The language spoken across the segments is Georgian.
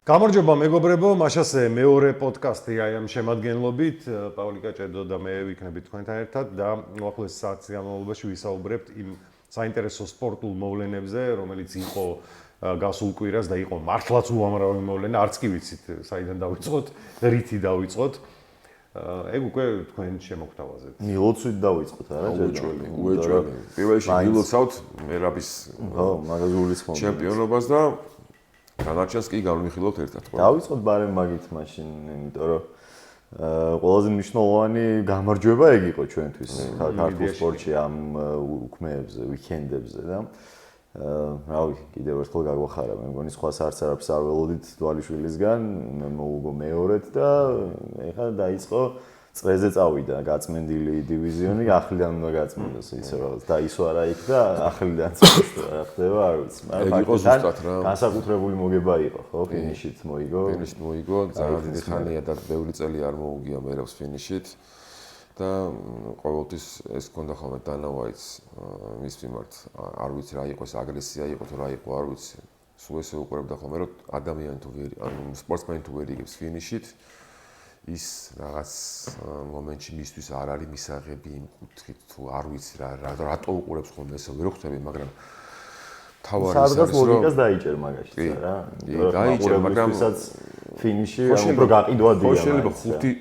გამარჯობა მეგობრებო, მაშასე მეორე პოდკასტი აი ამ შემადგენლობით, პავლიკა ჭედო და მე ვიქნებით თქვენთან ერთად და უახლოეს საათის განმავლობაში ვისაუბრებთ იმ საინტერესო სპორტულ მოვლენებზე, რომელიც იყო გასულ კვირას და იყო მართლაც უამრავი მოვლენა, არც კი ვიცით საიდან დავიწყოთ, რითი დავიწყოთ. ეგ უკვე თქვენ შემოგთავაზებთ. მილოცვით დავიწყოთ, არა? უეჭველი. პირველ რიგში მილოცავთ მერაბის მაგაზურის ხომ. ჩემპიონობას და განარჩენს კი განვიხილოთ ერთად. დავიწყოთ ბარემ მაგით მაშინ, იმიტომ რომ ყველაზე მნიშვნელოვანი გამარჯვება ეგ იყო ჩვენთვის ქართულ სპორტში ამ უქმეებზე, ვიკენდებზე და რავი, კიდევ ერთხელ გაგვახარა, მე მგონი სხვა არც არაფერს არ ველოდით დვალიშვილისგან, მე მოვუგო მეორედ და ეხლა დაიწყო წრეზე წავიდა გაწმენდილი დივიზიონი, ახლიდან უნდა გაწმენდოს ისე რაღაც დაისვა რა იქ და ახლიდან წავს რა ხდება, არ ვიცი. ეგ იყო ზუსტად რა. განსაკუთრებული მოგება იყო, ხო, ფინიშით მოიგო. ფინიშით მოიგო, ძალიან დიდი ხანია და ბევრი წელი არ მოუგია მერაბს ფინიშით. და ყოველთვის ეს ქონდა ხოლმე დანაوایც მის მიმართ არ ვიცი რა იყო ეს აგრესია იყო თუ რა იყო არ ვიცი სულ ესე უყურებდა ხოლმე რომ ადამიანი თუ ვერ ანუ სპორტსმენი თუ ვერ იგებს ფინიშით ის რაღაც მომენტში მისთვის არ არის მისაღები იმ კუთხით თუ არ ვიცი რატო უყურებს ხოლმე ესე ვერ ხვდები მაგრამ თავარი არის სადღაც ლოგიკას დაიჭერ მაგაში რა დაიჭერ მაგრამ ფინიში უფრო გაყიდვადია. ხო შეიძლება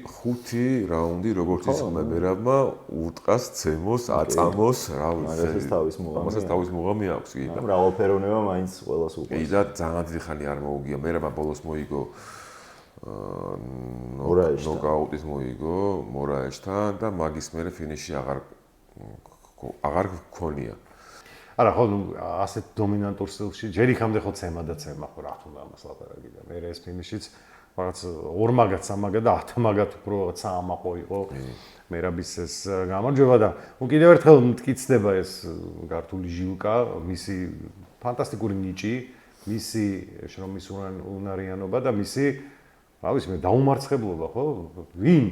5 რაუნდი როგორც ის ხომ მერაბმა ურტყას ცემოს, აწამოს, რა ვიცი. მაგასაც თავის მუღამი აქვს კი და მრავალფეროვნება მაინც ყველას უყვარს. კი და ძალიან დიდი ხანი არ მოუგია. მერაბმა ბოლოს მოიგო ნოკაუტის მოიგო მორაეშთან და მაგის მერე ფინიში აღარ გქონია. არა ხო ასეთ დომინანტურ სტილში ჯერ იქამდე ხო ცემა და ცემა ხო რა თქმა უნდა ამას ლაპარაკი და მე ეს ფინიშიც რაღაც 2 მაგათ 3 მაგათ და 10 მაგათ უფრო საამაყო იყო მერაბის ეს გამარჯვება და კიდევ ერთხელ მტკიცდება ეს ქართული ჟილკა მისი ფანტასტიკური ნიჭი მისი შრომის უნარიანობა და მისი რა ვიცი მე დაუმარცხებლობა ხო ვინ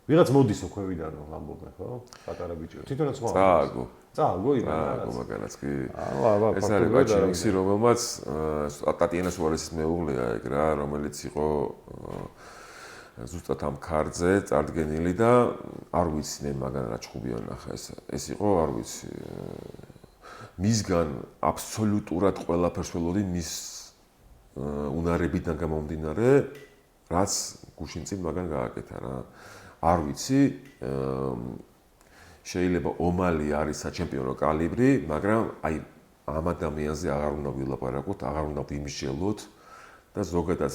ვიღაც მოდის ოქვევიდან ამბობენ ხო პატარა ბიჭი თვითონაც ხო წააგო იმან მაგალაც კი ეს არის ბაჭი მიქსი რომელმაც ტატიანა სუარესის მეუღლეა ეგ რა რომელიც იყო ზუსტად ამ ქარდზე წარდგენილი და არ ვიცი მე მაგან რა ჩხუბია ნახა ეს იყო არ ვიცი მისგან აბსოლუტურად ყველაფერს ველოდი მის უნარებიდან გამომდინარე რაც გუშინ წინ მაგან გააკეთა რა არ ვიცი შეიძლება ომალი არის საჩემპიონო კალიბრი, მაგრამ აი ამ ადამიანზე აღარ უნდა ვილაპარაკოთ, აღარ უნდა ვიმსჯელოთ და ზოგადად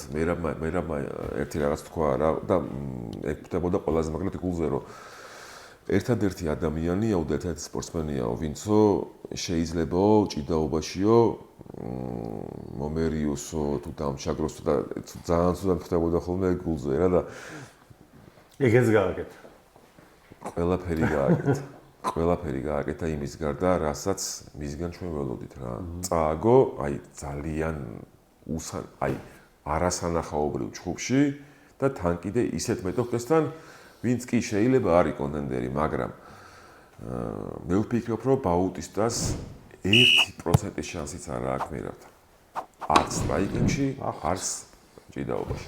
მერაბმა ერთი რაღაც თქვა რა და ეგ ხდებოდა ყველაზე მაგალითად გულზე რომ ერთადერთი ადამიანია და ერთადერთი სპორტსმენია, ვინცო შეიძლებაო ჭიდაობაშიო მომერიოსო თუ დამჩაგროსო და ძალიან ცუდად ხდებოდა ხოლმე ეგ გულზე რა და ეგეც გააკეთა ყველაფერი გააკეთა იმის გარდა, რასაც მისგან ჩვენ ველოდით რა. წააგო, აი ძალიან არასანახაობრივ ჩხუბში და თან კიდე ისეთ მეტოქესთან, ვინც კი შეიძლება არის კონტენდერი, მაგრამ მე ვფიქრობ, რომ ბაუტისტას 1% შანსიც არ აქვს მერაბთან. არც სტრაიკინგში, არც ჭიდაობაში.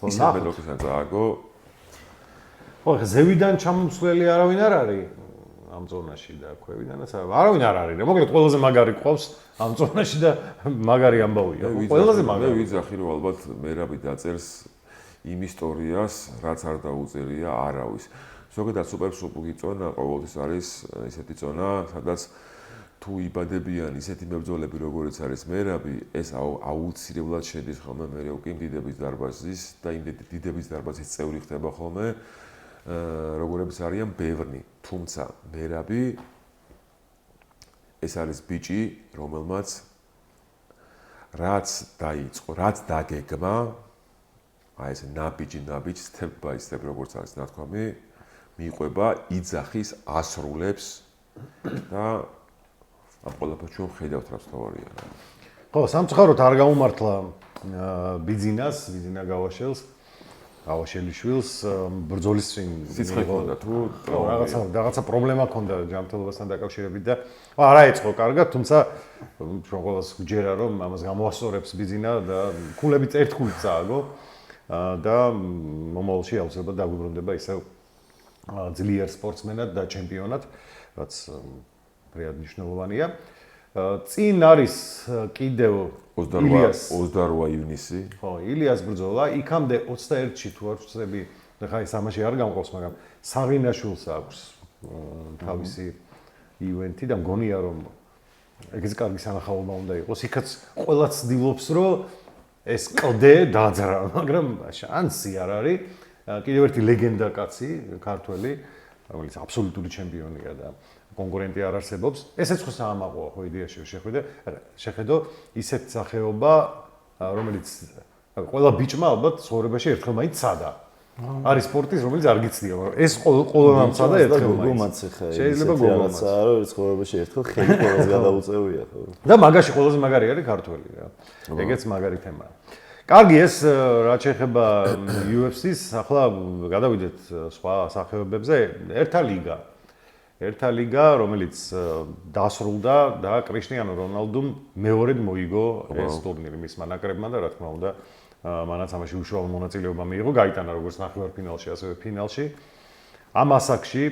ისეთ მეტოქესთან წააგო ხო, ზევიდან ჩამომსვლელი არავინ არ არის ამ ზონაში და ქვევიდანაც არავინ არ არის. მოკლედ ყველაზე მაგარი ყავს ამ ზონაში და მაგარი ამბავია. ყველაზე მაგარი. მე ვიძახი რომ ალბათ მერაბი დაწერს იმ ისტორიას, რაც არ დაუწერია არავის. ზოგადად სუპერსუპი ზონა ყოველთვის არის ესეთი ზონა, სადაც თუ იბადებიან ისეთი მებრძოლები როგორიც არის მერაბი, ეს აუცილებლად შედის ხოლმე მე უკვე დიდების დარბაზის და იმ დიდების დარბაზის წევრი ხდება ხოლმე. როგორებიც არიან ბევრნი, თუმცა მერაბი ეს არის ბიჭი, რომელმაც რაც დაიწყო, რაც დაგეგმა, აი ეს ნაბიჯი, step by step როგორც არის ნათქვამი, მიყვება, იძახის, ასრულებს და ამ ყველაფერს ჩვენ ხედავთ რაც თავარია. ხო, სამწუხაროდ არ გაუმართლა ბიძინა გავაშელს. ავაშელიშვილს ბრძოლის წინ სიცხე ჰქონდა თუ რაღაცა პრობლემა ჰქონდა ჯანმრთელობასთან დაკავშირებით და არა ეწყო კარგად, თუმცა ჩვენ ყველას გვჯერა რომ ამას გამოასწორებს ბიზინა და ქულებით ერთგულით წააგო და მომავალში აუცილებლად დაგვიბრუნდება ისევ ძლიერ სპორტსმენად და ჩემპიონად, რაც რეალ მნიშვნელოვანია. წინ არის კიდევ 28 ივნისი. ხო, ილიას ბრძოლა, იქამდე 21-ში თუ არ ვწდები, ხა ეს ამაში არ გამყავს, მაგრამ საღინაშვილს აქვს თავისი ივენთი და მგონია რომ ეგეც კარგი სანახაობა უნდა იყოს. იქაც ყველა ცდილობს რომ ეს კლდე დაძრა, მაგრამ შანსი არ არის. კიდევ ერთი ლეგენდა კაცი, ქართველი, რომელიც აბსოლუტური ჩემპიონია და კონკურენტი არ არსებობს. ესეც ხო საამაყოა ხო იდეაში შეხედო ისეთ სახეობა, რომელიც ყველა ბიჭმა ალბათ ცხოვრებაში ერთხელ მაინც ცადა. არის სპორტის, რომელიც არ გიცდია, მაგრამ ეს ყველა მცადა ერთხელ მაინც. შეიძლება გოგომაც არა, ეს ცხოვრებაში ერთხელ ხელი ყველას გადაუწევია ხო. და მაგაში ყველაზე მაგარი არის ქართველი რა. ეგეც მაგარი თემაა. კარგი, ეს რაც შეეხება UFC-ს, ახლა გადავიდეთ სხვა სახეობებზე. ერთა ლიგა, რომელიც დასრულდა და კრიშტიანო რონალდუმ მეორედ მოიგო ეს ტურნირი მისმა ნაკრებმა და რა თქმა უნდა, მანაც ამაში უშუალო მონაწილეობა მიიღო, გაიტანა როგორც ნახევარფინალში, ასევე ფინალში. ამ ასაკში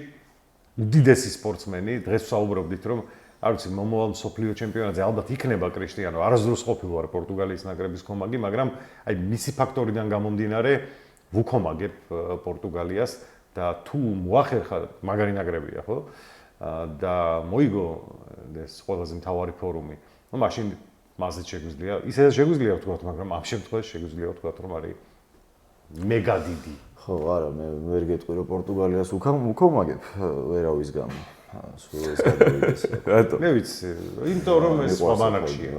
უდიდესი სპორტსმენი, დღეს ვსაუბრობდით, რომ არ ვიცი, მომავალ მსოფლიო ჩემპიონატზე ალბათ იქნება კრიშტიანო. არასდროს ყოფილი ვარ პორტუგალიის ნაკრების კომაგი, მაგრამ აი მისი ფაქტორიდან გამომდინარე ვუქომაგებ პორტუგალიას და თუ მოახერხა მაგარი ნაკრებია, ხო? და მოიგო ეს ყველაზე მთავარი ფორუმი. ну მაშინ მასეც შეგვიძლია, ისედაც შეგვიძლია ვთქვათ, მაგრამ ამ შემთხვევაში შეგვიძლია ვთქვათ, რომ არის მეგა დიდი. ხო, არა, მე ვერ გეტყვი რომ პორტუგალიას უქომაგებ ვერავის გამო. სულ ეს გადავიდეს. რატო? მე ვიცი, იმიტომ რომ ეს სხვა ბანაკშია.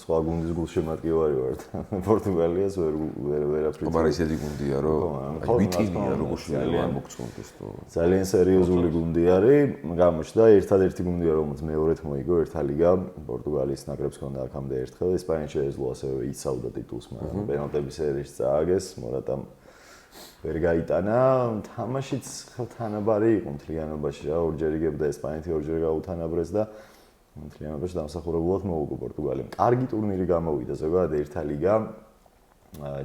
სხვა გუნდის გულშემატკივარი ვარ. პორტუგალიას ვერაფრით. მაგრამ ისეთი გუნდია, რომ აი ვიტინია როგორ შეიძლება მოგწონდეს თუ. ძალიან სერიოზული გუნდი არის, გამოჩნდა ერთადერთი გუნდია, რომელიც მეორედ მოიგო ერთა ლიგა. პორტუგალიის ნაკრებს ჰქონდა აქამდე ერთხელ, ესპანეთში შეეძლო ასევე იცავდა ტიტულს, მაგრამ პენალტების სერიაში წააგეს, მორატამ ვერ გაიტანა, თამაშიც თანაბარი იყო მთლიანობაში რა, ორჯერ იგებდა ესპანეთი, ორჯერ გაუთანაბრეს და მთლიანობაში დამსახურებულად მოუგო პორტუგალიამ. კარგი ტურნირი გამოვიდა, ზოგადად ერთა ლიგა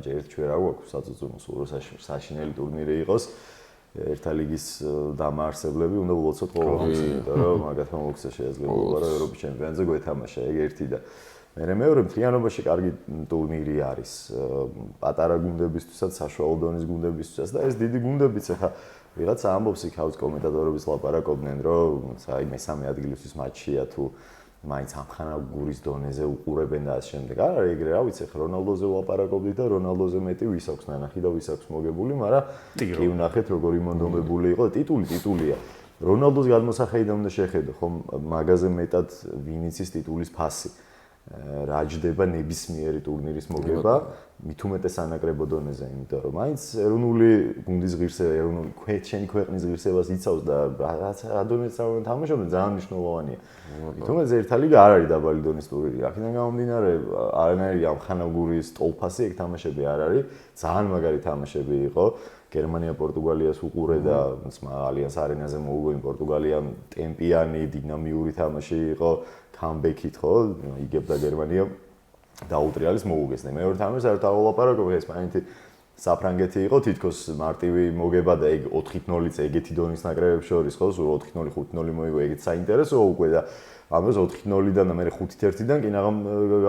ჯერ ჩვენ რა გვაქვს საწუწუნო სულ საშინელი ტურნირი იყოს. ერთა ლიგის დამაარსებლები უნდა ვლოცოთ ყოველთვის, იმიტომ რომ მაგათ მომოქცე შესაძლებელობა რომ ევროპის ჩემპიონატზე გვეთამაშა, ეგ ერთი და მე მეორე მთლიანობაში კარგი ტურნირი არის პატარა გუნდებისთვისაც, საშუალო დონის გუნდებისთვისაც და ეს დიდი გუნდებიც ახლა ვიღაცა ამბობს იქ კომენტატორების ლაპარაკობდნენ რომ აი მესამე ადგილისთვის მატჩია თუ მაინც ამხანა გურის დონეზე უყურებენ და ასე შემდეგ. არა, ეგრე რა ვიცი, ხა რონალდოზე ვლაპარაკობდით და რონალდოზე მეტი ვის აქვს ნანახი და ვის აქვს მოგებული, მაგრამ კი ვნახეთ როგორ იმონდომებული იყო, ტიტულია. რონალდოს გადმოსახედიდან უნდა შეხედო, ხომ მაგაზე მეტად ვინიცის ტიტულის ფასი. რა ჯდება ნებისმიერი ტურნირის მოგება, მით უმეტეს ანაკრებო დონეზე, იმიტომ რომ მაინც ეროვნული გუნდის ღირსება, ეროვნული ჩვენი ქვეყნის ღირსებას იცავს და რაც ადონეზე თამაშობენ ძალიან მნიშვნელოვანია. მით უმეტეს ერთა ლიგა არ არის დაბალი დონის ტურნირი. აქედან გამომდინარე, არანაირი ამხანაგურის ტოლფასი ეგ თამაშები არ არის, ძალიან მაგარი თამაშები იყო. გერმანია პორტუგალიას უყურე და ალიანს არენაზე მოუგო იმ პორტუგალიამ ტემპიანი, დინამიური თამაში იყო. comeback-ით ხო, იგებდა გერმანია დაუტრიალის მოუგეს. მეორე თამაშს არ დავოლაპარაკობ, ესპანეთი საფრანგეთი იყო, თითქოს მარტივი მოგება და ეგ 4-0-იც ეგეთი დონის ნაკრებებს შორის ხო, სულ 4-0, 5-0 მოიგო, ეგეც საინტერესოა უკვე და ამას 4-0-დან და მე 5-1-დან კი ნაღამ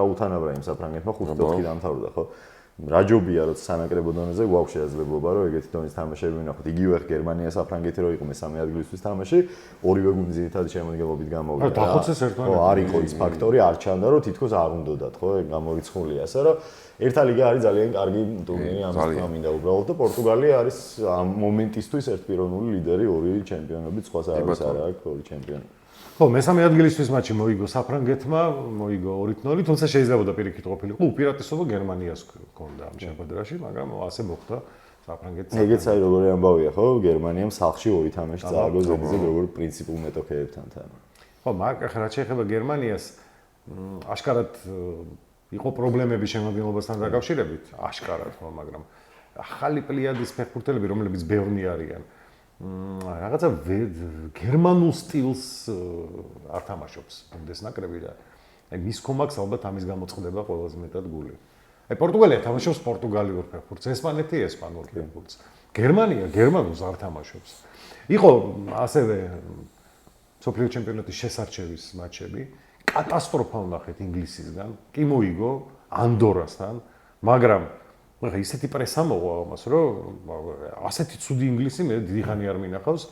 გაუთანაბრა იმ საფრანგეთმა 5-4 დამთავრდა ხო. რაჯობია რომ სანაკრებო დონეზე გვაქვს შესაძლებლობა რომ ეგეთი დონის თამაშები ვნახოთ. იგივე გერმანია საფრანგეთი რო იყო მესამე ადგილისთვის თამაში, ორივე გუნდი ძირითადი შემოდგომობით გამოვიდა. დახოცეს ერთმანეთს. არ იყო ის ფაქტორი, არ ჩანდა რომ თითქოს არ უნდათ, ხო, ეგ გამორიცხულია, ასე რომ ერთა ლიგა არის ძალიან კარგი ტურნირი ამის თქმა მინდა უბრალოდ და პორტუგალია არის ამ მომენტისთვის ერთპიროვნული ლიდერი, ორი ჩემპიონობით, სხვა საერთოდ არ აქვს ორი ჩემპიონი. ხო, მესამე ადგილისთვის მატჩი მოიგო საფრანგეთმა, მოიგო 2-0, თუმცა შეიძლებოდა პირიქით ყოფილიყო, უპირატესობა გერმანიას ჰქონდა ამ შეხვედრაში, მაგრამ ასე მოხდა საფრანგეთს. ეგეც აი როგორი ამბავია, ხო, გერმანიამ სახლში ორი თამაში წააგო ზედზე როგორ პრინციპულ მეტოქეებთან თან. ხო, მაგრამ რაც შეეხება გერმანიას, აშკარად იყო პრობლემები შემადგენლობასთან დაკავშირებით, აშკარად, ხო, მაგრამ ახალი პლიადის ფეხბურთელები, რომლებიც ბევრნი არიან, რაღაცა გერმანულ სტილს არ თამაშობს ბუნდეს ნაკრები და აი მის კომაკს ალბათ ამის გამოწყდება ყველაზე მეტად გული. აი პორტუგალია თამაშობს პორტუგალიურ ფეხბურთს, ესპანეთი ესპანურ ფეხბურთს. გერმანია გერმანულს არ თამაშობს. იყო ასევე სოფლიო ჩემპიონატის შესარჩევის მატჩები, კატასტროფა ვნახეთ ინგლისისგან, კი მოიგო ანდორასთან, მაგრამ ახლა ისეთი პრესა მოყვა ამას, რომ ასეთი ცუდი ინგლისი მე დიდხანი არ მინახავს.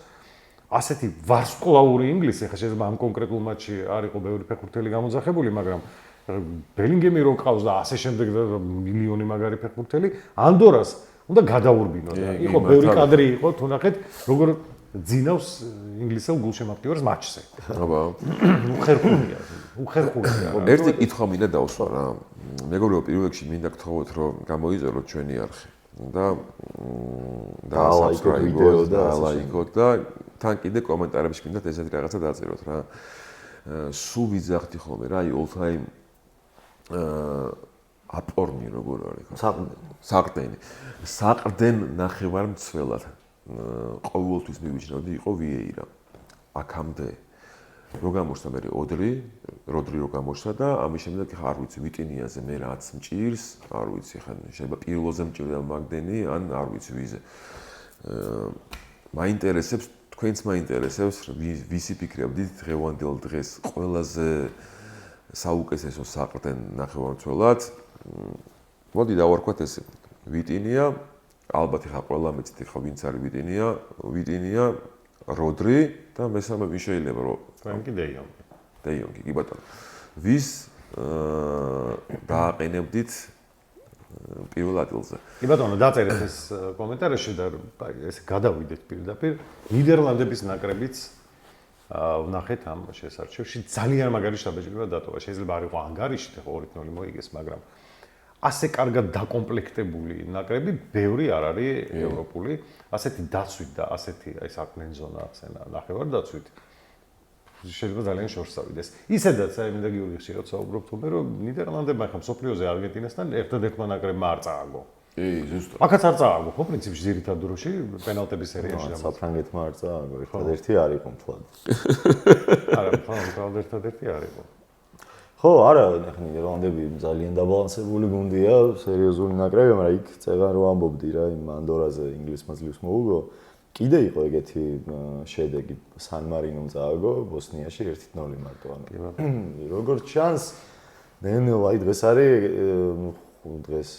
ასეთი ვარსკვლავური ინგლისი, ხა შეიძლება ამ კონკრეტულ მატჩში არ იყო ბევრი ფეხბურთელი გამოძახებული, მაგრამ ბელინგემი რო ყავს და ასე შემდეგ და მილიონი მაგარი ფეხბურთელი, ანდორას უნდა გადაურბინოს. იყო ბევრი კადრი იყო, თუ ნახეთ, როგორ ძინავს ინგლისელ გულშემატკივარს მატჩზე. აბა, უხერხულია, უხერხულია. ერთი კითხვა მინდა დავსვა რა. მეგობრებო, პირველ რიგში მინდა გთხოვოთ, რომ გამოიწეროთ ჩვენი არხი და subscribe-ს და ლაიქოთ და თან კიდე კომენტარებში მინდათ ესეთი რაღაცა დაწეროთ რა. სულ ვიძახდი ხოლმე რა, აი all time აპორნი როგორ არის ხო? საყრდენი. საყრდენ ნახევარმცველად ყოველთვის მივიჩნევდი იყო ვიეირა. აქამდე რო გამოჩნდა მე როდრი რო გამოჩნდა და ამის შემდეგ ხა არ ვიცი ვიტინიაზე მე რაც მჭირს, არ ვიცი ხა შეიძლება პირველზე მჭირდა მაგდენი ან არ ვიცი ვიზე. მაინტერესებს თქვენც მაინტერესებს ვისი ფიქრებდით დღევანდელ დღეს ყველაზე საუკეთესო საყრდენ ნახევარმცველად. მოდი დავარქვათ ესე. ვიტინია, ალბათ ხა ყველა მეცით ხა ვინც არის ვიტინია, როდრი და მესამე ვინ შეიძლება რომ ფრენკი დეიონგი, კი ბატონო. ვის დააყენებდით პირველ ადგილზე? კი ბატონო, დაწერეთ ეს კომენტარებში და ეს გადავიდეთ პირდაპირ. ნიდერლანდების ნაკრებიც ვნახეთ ამ შესარჩევში ძალიან მაგარი შთაბეჭდილება დატოვა. შეიძლება არ იყო ანგარიში და 2-0 მოიგეს, მაგრამ ასე კარგად დაკომპლექტებული ნაკრები ბევრი არ არის ევროპული. ასეთი დაცვით და ასეთი აი საქმენ ზონა ახსენა ნახევარ დაცვით. შეიძლება ძალიან შორს წავიდეს. ისედაც აი მინდა გიორგი ხშირად საუბრობ თუმცა რომ ნიდერლანდებმა ხა მსოფლიოზე არგენტინასთან ერთადერთმა ნაკრებმა არ წააგო. კი, ზუსტად. აქაც არ წააგო, ხო, პრინციპში ძირითად დროში პენალტების სერიაში და საფრანგეთმა არ წააგო, ერთადერთი არ იყო მთლად. არა, ხო, ერთადერთი არ იყო. ხო, არა, ნახე ნიდერლანდები ძალიან დაბალანსებული გუნდია, სერიოზული ნაკრები, მაგრამ იქ წეგან რო ამბობდი რა იმ ანდორაზე ინგლისმა ძლივს მოუგო. კიდე იყო ეგეთი შედეგი, სან მარინომ წააგო ბოსნიაში 1-0 მარტო ანუ. როგორც ჩანს, ნელ-ნელა აი დღეს არის დღეს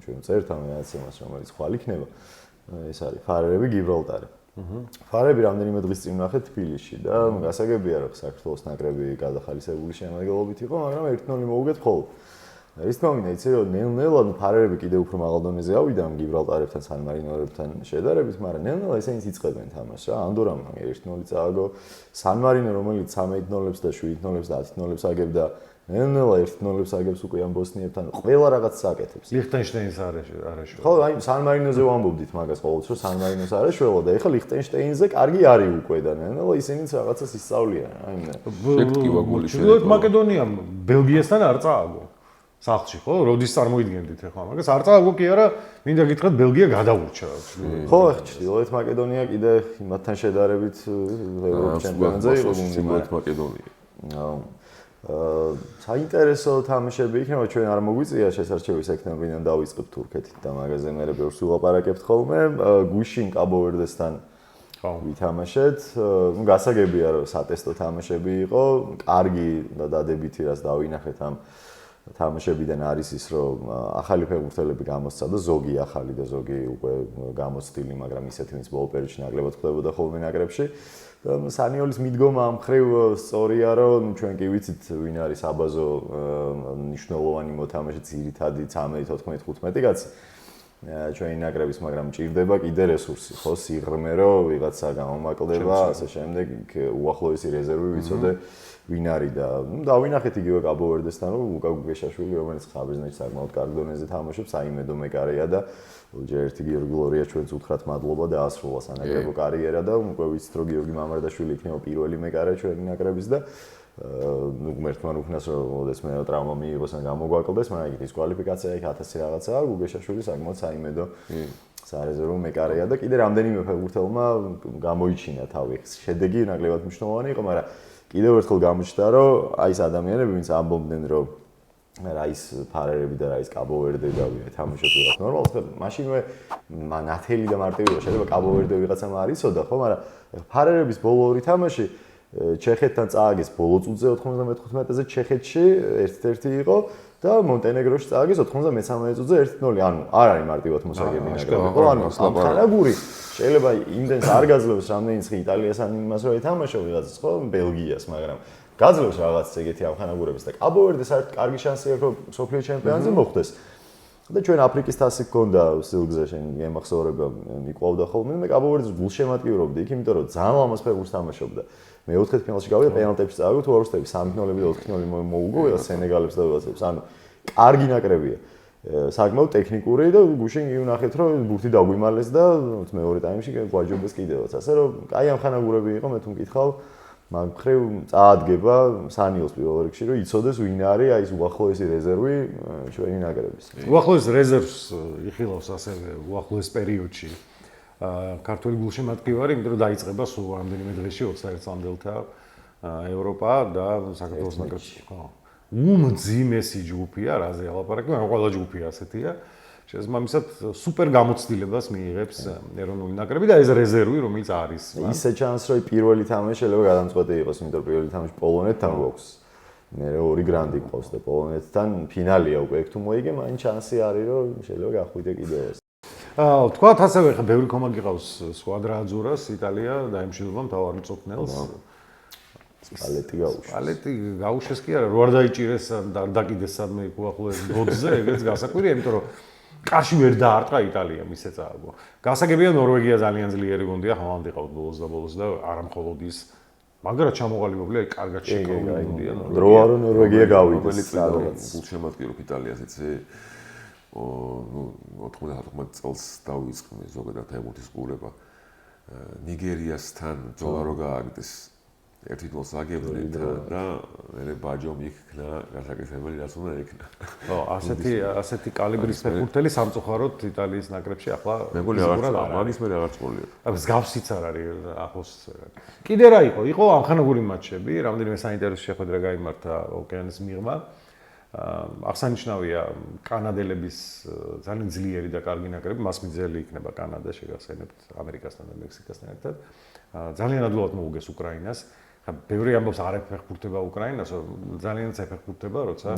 ჩვენ წერთ ამ ნაცემას, რომელიც ხვალ იქნება. ეს არის ფარერები გიბრალტარი. ფარები რამდენიმე დღის წინ ვნახეთ თბილისში და გასაგებია რომ საქართველოს ნაკრები გადახალისებული შემადგენლობით იყო, მაგრამ 1-0 მოუგეთ მხოლოდ. ის მომინდა იცი რომ ნელ-ნელა ფარერები კიდევ უფრო მაღალ დონეზე ავიდა გიბრალტარებთან, სან მარინოებთან შედარებით, მაგრამ ნელ-ნელა ისინიც იწყებენ თამაშს რა. ანდორამ 1-0 წააგო, სან მარინო რომელიც 13-0-ებს და 7-0-ებს და 10-0-ებს აგებდა, ნელ-ნელა 1-0-ებს აგებს უკვე ამ ბოსნიებთან, ყველა რაღაც საკეთებს. ლიხტენშტეინს არაშველა. ხო, აი სან მარინოზე ვამბობდით მაგას ყოველთვის, რომ სან მარინოს არაშველა და ეხლა ლიხტენშტეინზე კარგი არის უკვე და ნელ-ნელა ისინიც რაღაცას ისწავლიან, აი მე. შეტკივა გული შეერთ მაკედონიამ ბელგიასთან არ წააგო. სახლში ხო, როდის წარმოიდგენდით ახლა მაგას? არ წააგო კი არა, მინდა გითხრათ ბელგია გადაურჩა. ხო, ჩრდილოეთ მაკედონია კიდე იმათთან შედარებით ევროპის ჩემპიონატზე იყო ჩრდილოეთ მაკედონია. საინტერესო თამაშები იქნება, ჩვენ არ მოგვიწია შესარჩევის ექნებიდან დავიწყებ თურქეთით და მაგაზე მე ბევრს ვილაპარაკებთ ხოლმე. გუშინ კაბო-ვერდესთან ვითამაშეთ. გასაგებია რომ სატესტო თამაშები იყო, კარგი და დადებითი რაც დავინახეთ ამ თამაშებიდან არის ის, რომ ახალი ფეხბურთელები გამოსცა და ზოგი ახალი და ზოგი უკვე გამოცდილი, მაგრამ ისეთი ვინც ბოლო პერიოდში ნაკლებად ხდებოდა ხოლმე ნაკრებში. სანიოლის მიდგომა ამ ხრივ სწორია, რომ ჩვენ კი ვიცით ვინ არის აბაზო მნიშვნელოვანი მოთამაშე, ძირითადი 13-14-15 კაცი. ჩვენი ნაკრების, მაგრამ მჭირდება კიდე რესურსი, ხო, სიღრმე რომ ვიღაცა გამომაკლდება, ასე შემდეგ უახლოესი რეზერვი ვიცოდე ვინ არის და დავინახეთ იგივე კაბო-ვერდესთან, რომ ლუკა გუგეშაშვილი, რომელიც ხაბერძნეთში საკმაოდ კარგ დონეზე თამაშობს, აიმედო მეკარეა და ჯერ ერთი გიორგი გლორია ჩვენც უთხრათ მადლობა და ასრულა სანაკრებო კარიერა და უკვე ვიცით რომ გიორგი მამარდაშვილი იქნება პირველი მეკარე ჩვენი ნაკრების და გმერთმან უქნას რომ მოდეს მე ტრავმა მიიღოს ან გამოგვაკლდეს, მაგრამ იქ ის კვალიფიკაცია იქ 1000 რაღაცაა, გუგეშაშვილი საკმაოდ საიმედო სარეზერვო მეკარეა და კიდე რამდენიმე ფეხბურთელმა გამოიჩინა თავი. შედეგი ნაკლებად მნიშვნელოვანი იყო, მაგრამ კიდევ ერთხელ გამოჩნდა რომ აი ეს ადამიანები ვინც ამბობდნენ რომ რა ის ფარერები და რა ის კაბოვერდე და თამაშობ ვიღაც ნორმალს და მაშინვე ნათელი და მარტივია შეიძლება კაბოვერდე ვიღაცამ არ იცოდა ხო მაგრამ ფარერების ბოლო ორი თამაში ჩეხეთთან წააგეს ბოლო წუთზე 95-ზე ჩეხეთში 1-1 იყო და მონტენეგროში წააგეს 93 წუთზე 1-0 ანუ არ არის მარტივად მოსაგები ნაკრები ხო ანუ ხანაგური შეიძლება იმდენს არ გაძლევს რამდენიც ხი იტალიას ან იმას რო ეთამაშო ვიღაცას ხო ბელგიას მაგრამ გაძლევს რაღაც ეგეთი ამხანაგურების და კაბოვერდე საერთოდ კარგი შანსი აქვს რომ სოფლიო ჩემპიონატზე მოხვდეს. და ჩვენ აფრიკის თასი გქონდა სილგზე შენ ემახსოვრება მიყვავდა ხოლმე მე კაბოვერდეს გულშემატკივრობდი იქ იმიტომ რომ ძალიან ლამაზ ფეხბურთს თამაშობდა. მე 4-ფინალში გავიდა პენალტებში წავიდა თუ 2-0 3-0 და 4-0 მოუგო სენეგალებს და ვიღაცებს. ანუ კარგი ნაკრებია. საკმაოდ ტექნიკური და გუშინ ვნახეთ რომ ბურთი დაგვიმალეს და მეორე ტაიმში გვაჯობდეს კიდევაც. ასე რომ აი ამხანაგურები იყო მე თუ მკითხავ მაგ მხრივ წაადგება სანიოს პირველ რიგში რომ იცოდეს ვინ არის აი ეს უახლოესი რეზერვი ჩვენი ნაკრების. უახლოეს რეზერვს იხილავს ასევე უახლოეს პერიოდში ქართული გულშემატკივარი, იმიტომ რომ დაიწყება სულ რამდენიმე დღეში 21 წამდელთა ევროპა და საქართველოს ნაკრებში. ხო. უმძიმესი ჯგუფია, რაზე ალაპარაკი, მაგრამ ყველა ჯგუფი ასეთია. შესაბამისად სუპერ გამოცდილებას მიიღებს ეროვნული ნაკრები და ეს რეზერვი რომელიც არის ისე ჩანს რომ პირველი თამაში შეიძლება გადამწყვეტი იყოს იმიტომ რომ პირველი თამაში პოლონეთთან გვაქვს მე ორი გრანდი ყავს და პოლონეთთან ფინალია უკვე ეგ თუ მოიგე მაინც შანსი არის რომ შეიძლება გახვიდე კიდევ თქვათ ასევე ხა ბევრი კომანდა გიყავს სკვადრა აძურას იტალია დაემშვიდობა მთავარ მწვრთნელს პალეტი გაუშვეს კი არა რო არ დაიჭირეს არ დაკიდეს სადმე უახლოეს ბოდზე ეგეც გასაკვირია იმიტომ რომ კარში ვერ დაარტყა იტალია მისე წააგო. გასაგებია ნორვეგია ძალიან ძლიერი გუნდია, ხმამდე ყავთ ბოლოს და არამხოლოდ ის მაგრამ ჩამოყალიბებული აი კარგად შეკავებული გუნდია. დრო არო ნორვეგია გავიდეს სადღაც გულშემატკივრობ იტალიას ეცე 99 წელს დაუიწყმე ზოგადად ემოთის ყურება. ნიგერიასთან ბრძოლა რო გააგდეს 1-0 აგებდნენ და მე ბაჯომ იქნა გასაკეთებელი რაც უნდა იქნა. ხო, ასეთი კალიბრის ფეხბურთელი სამწუხაროდ იტალიის ნაკრებში ახლა მეგონი მაგის მე რაღაც ყოლია. მსგავსიც არ არის ახლოს არ არის. კიდე რა იყო? იყო ამხანაგური მატჩები, რამდენიმე საინტერესო შეხვედრა გაიმართა ოკეანის მიღმა. აღსანიშნავია კანადელების ძალიან ძლიერი და კარგი ნაკრები, მასმიძელი იქნება კანადა შეგახსენებთ ამერიკასთან და მექსიკასთან ერთად. ძალიან ადვილად მოუგეს უკრაინას. ბევრი ამბობს არ ეფეხბურთება უკრაინას, ძალიან ეფეხბურთება, როცა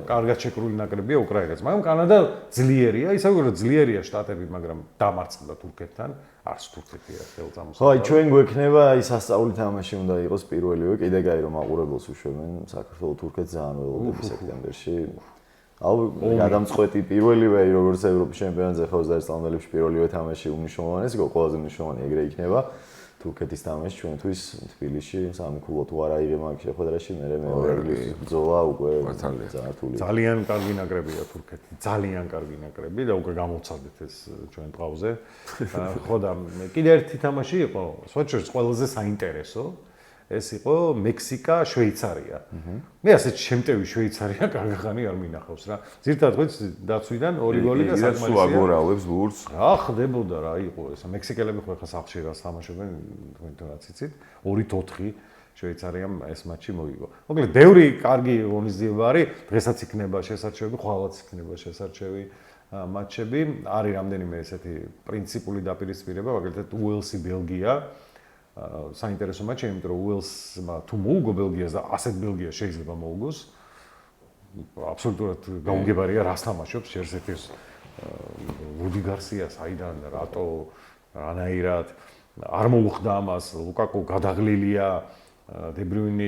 კარგად შეკრული ნაკრებია უკრაინას. მაგრამ კანადა ძლიერია, ისე როგორც ძლიერია შტატები, მაგრამ დამარცხდა თურქეთთან, არც თურქეთია ხელწამოსავალი. ხო, აი ჩვენ გვექნება ის სასწაული თამაში უნდა იყოს პირველივე, კიდე გაი რომ აყურებელს უშვებენ საქართველოს თურქეთს ძალიან ველოდები სექტემბერში. გადამწყვეტი პირველივე როგორც ევროპის ჩემპიონატზე 20 წლამდელებში პირველივე თამაში უმნიშვნელოვანესი, ყველაზე მნიშვნელოვანი ეგრე იქნება. თურქეთის თამაში ჩვენთვის თბილისში სამი ქულო თუ არ აიღე მაგ შეხვედრაში მე მეორე ბრძოლა უკვე ზართული. ძალიან კარგი ნაკრებია თურქეთი, ძალიან კარგი ნაკრები და უკვე გამოვცადეთ ეს ჩვენ ტყავზე. ხო და კიდე ერთი თამაში იყო, სვაჩერს ყველაზე საინტერესო ეს იყო მექსიკა, შვეიცარია. მე ასეთ შემტევი შვეიცარია კარგახანი არ მინახავს რა. ზირთად ხვიც დაცვიდან ორი გოლი და საკმარისია. სულ აგორავებს ბურთს. რა ხდებოდა რა იყო ეს. მექსიკელები ხო ხა სახლში რას თამაშობენ თქვენ რაც იცით. 2-4 შვეიცარიამ ეს მატჩი მოიგო. მოკლედ ბევრი კარგი ღონისძიება არის. დღესაც იქნება შესარჩევები, ხვალაც იქნება შესარჩევი მატჩები. არის რამდენიმე ესეთი პრინციპული დაპირისპირება, მაგალითად უელსი, ბელგია. საინტერესო მატჩი, იმიტომ რომ უელსმა თუ მოუგო ბელგიას და ასეთ ბელგიას შეიძლება მოუგოს. აბსოლუტურად გაუგებარია რას თამაშობს შერსეთის რუდი გარსია, საიდან რატო რანაირად არ მოუხდა ამას, ლუკაკო გადაღლილია, დებრუინი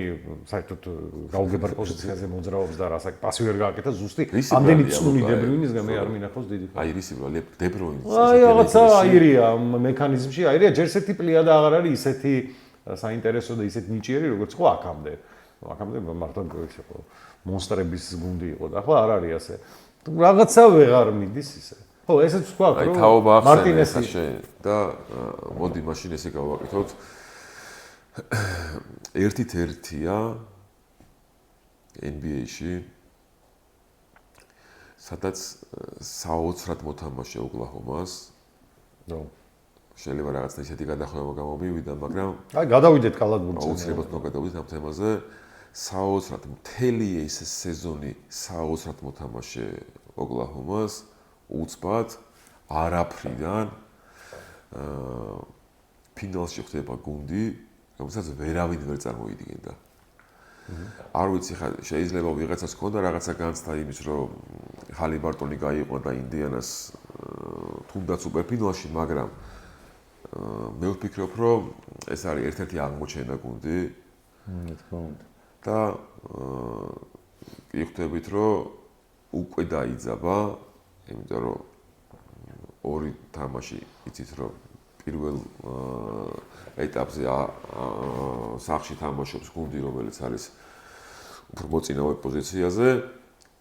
საერთოდ გაუგებარ პოზიციაზე მოძრაობს და რასაკ პასი ვერ გააკეთა ზუსტი ამდენი წუნი დებრუინისგან მე არ მინახავს დიდი აი რისი დებრუინის აი რაღაცა აირია მექანიზმში აირია ჯერსეთი პლია და აღარ არის ისეთი საინტერესო და ისეთი ნიჭიერი როგორც ხო აქამდე მართლა ისე ხო მონსტრების გუნდი იყო და ახლა არ არის ასე რაღაცა ვეღარ მიდის ისე ხო ესეც თქვა რომ მარტინესი და მოდი მაშინ ესე გავაკეთოთ ერთ-ერთია NBA-ში სადაც საოცრად მოთამაშე ოკლაჰომას. შეიძლება რაღაცა ისეთი გადახვევა გამომივიდა, მაგრამ აი გადავიდეთ კალათბურთზე. აუცილებლად გადავიდეთ ამ თემაზე. საოცრად მთელი ეს სეზონი საოცრად მოთამაშე ოკლაჰომას უცბად არაფრიდან ფინალში ხდება გუნდი, რომელსაც ვერავინ ვერ წარმოიდგენდა. არ ვიცი ხა შეიძლება ვიღაცას ქონდა რაღაცა განცდა იმის რომ ჰალიბარტონი გაიყვანა ინდიანას თუნდაც უპერფინალში, მაგრამ მე ვფიქრობ რომ ეს არის ერთ-ერთი აღმოჩენა გუნდი. და იხდებით რომ უკვე დაიძაბა, იმიტომ რომ ორი თამაში იცით რომ პირველ ეტაპზე სახში თამაშობს გუნდი, რომელიც არის უფრო მოწინავე პოზიციაზე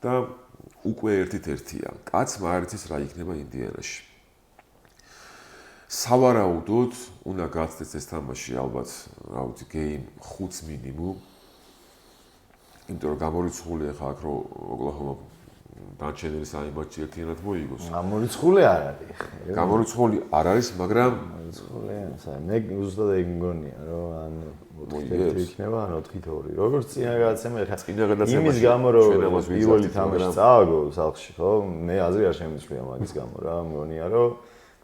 და უკვე ერთ-ერთია. კაცმა არ იცის რა იქნება ინდიანაში. სავარაუდოდ უნდა გაცდეთ ეს თამაში ალბათ, რა ვიცი, გეიმ 5 მინიმუმ. იმიტომ რომ გამორიცხულია ხა აქ რომ ოკლაჰომა დანჩენილი სამი მატჩი ერთიანად მოიგოს. გამორიცხული არ არის. გამორიცხული არ არის, მაგრამ მე უბრალოდ ეგ მგონია რომ ან 4-1 იქნება, ან 4-2. როგორც წინა გადაცემა ეხა იმის გამო რომ პირველი თამაში წააგო სახლში, ხო? მე აზრი არ შემიძლია მაგის გამო რა, მგონია რომ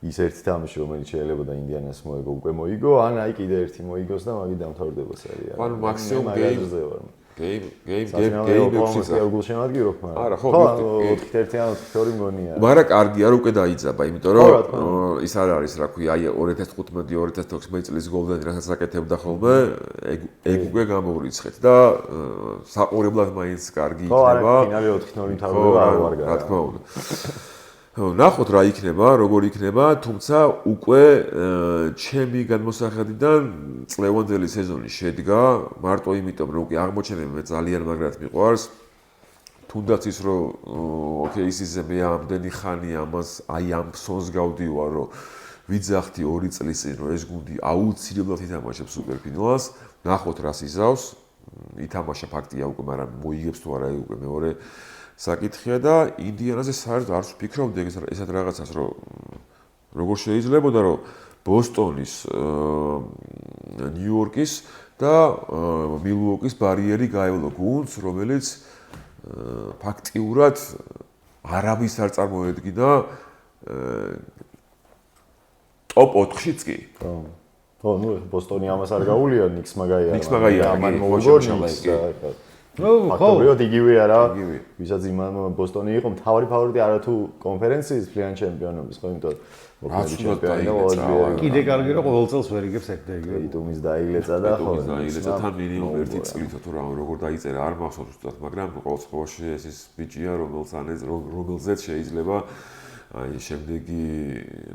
ის ერთი თამაში რომელიც შეიძლება და ინდიანას მოიგო უკვე მოიგო, ან აი კიდე ერთი მოიგოს და მაგით დამთავრდება სერია. ანუ მაქსიმუმ გეიმ გულ შემადგირობ, მაგრამ არა ხო 4-1 ან 4-2 მგონია. მაგრამ კარგია რომ უკვე დაიძაბა, იმიტომ რომ ის არ არის რა ქვია, აი 2015-2016 წლის გოლდენი რასაც აკეთებდა ხოლმე, ეგ უკვე გამოვრიცხეთ და საყურებლად მაინც კარგი იქნება. ხო, არა, ფინალი 4-0 თავდება არ ვარ გა. რა თქმა უნდა. ნახოთ რა იქნება, როგორ იქნება, თუმცა უკვე ჩემი განმოსახედიდან წლევანდელი სეზონი შედგა, მარტო იმიტომ რომ უკვე აღმოჩენები მე ძალიან მაგრად მიყვარს. თუნდაც ის რომ OKC-ზე მე ამდენი ხანი ამას აი ამ ფსონს გავდივარ, რომ ვიძახდი 2 წლის წინ რომ ეს გუნდი აუცილებლად ითამაშებს სუპერფინალს, ნახოთ რას იზავს, ითამაშა ფაქტია უკვე, მაგრამ მოიგებს თუ არა უკვე მეორე საკითხია და ინდიანაზე საერთოდ არ ვფიქრობდი ესეთ რაღაცას რომ როგორ შეიძლებოდა რომ ბოსტონის, ნიუ-იორკის და მილუოკის ბარიერი გაევლო გუნდს, რომელიც ფაქტიურად არავის არ წარმოედგინა ტოპ 4-შიც კი. ხო, ნუ ბოსტონი ამას არ გაუვლია, ნიქსმა გაიარა. ნიქსმა გაიარა, ამან მოუგონი. ფაქტობრივად იგივე არა, ვისაც იმან ბოსტონი იყო მთავარი ფავორიტი არა თუ კონფერენციის ფლიან ჩემპიონობის, ხო, იმიტომ კიდე კარგი რომ ყოველ წელს ვერ იგებს ეგ და იგივე. იტუმის დაილეცა და ხო. დაილეცა თან მინიმუმ 1 წლით თუ როგორ დაიწერა არ მახსოვს ზუსტად, მაგრამ ყოველ შემთხვევაში ეს ის ბიჭია, რომელზეც შეიძლება აი შემდეგი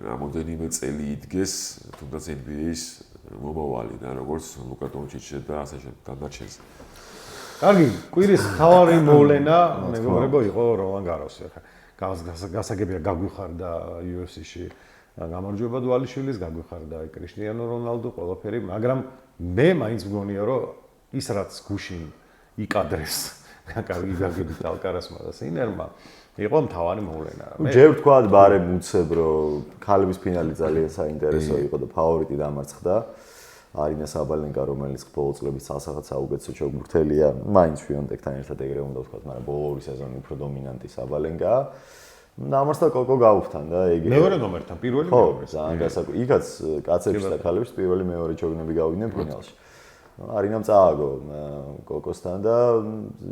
რამოდენიმე წელი იდგეს თუნდაც NBA-ის მომავალი და როგორც ლუკა დონჩიჩი და ასე დანარჩენს. კარგი, კვირის მთავარი მოვლენა მეგობრებო იყო როლან გაროსი. გასაგებია გაგვიხარდა UFC-ში გამარჯვება დვალიშვილის, გაგვიხარდა კრიშტიანო რონალდო, ყველაფერი, მაგრამ მე მაინც მგონია რომ ის რაც გუშინ იკადრეს კარგი გაგებით ალკარასმა და სინერმა იყო მთავარი მოვლენა. ჯერ ვთქვათ ბარემ უცებ რომ ქალების ფინალი ძალიან საინტერესო იყო და ფავორიტი დამარცხდა. არინა საბალენკა, რომელიც ბოლო წლების სასახად საუკეთესო ჩოგბურთელია, მაინც ფიონტეკთან ერთად ეგრე უნდა ვთქვათ, მაგრამ ბოლო ორი სეზონი უფრო დომინანტი საბალენკა. დამარცხდა კოკო გაუფთან და ეგრე. მეორე ნომერთან, პირველი მეორე. ხო, ძალიან გასაკვირ. იქაც კაცებს და ქალებს პირველი მეორე ჩოგნები გავიდნენ ფინალში. არინამ წააგო კოკოსთან და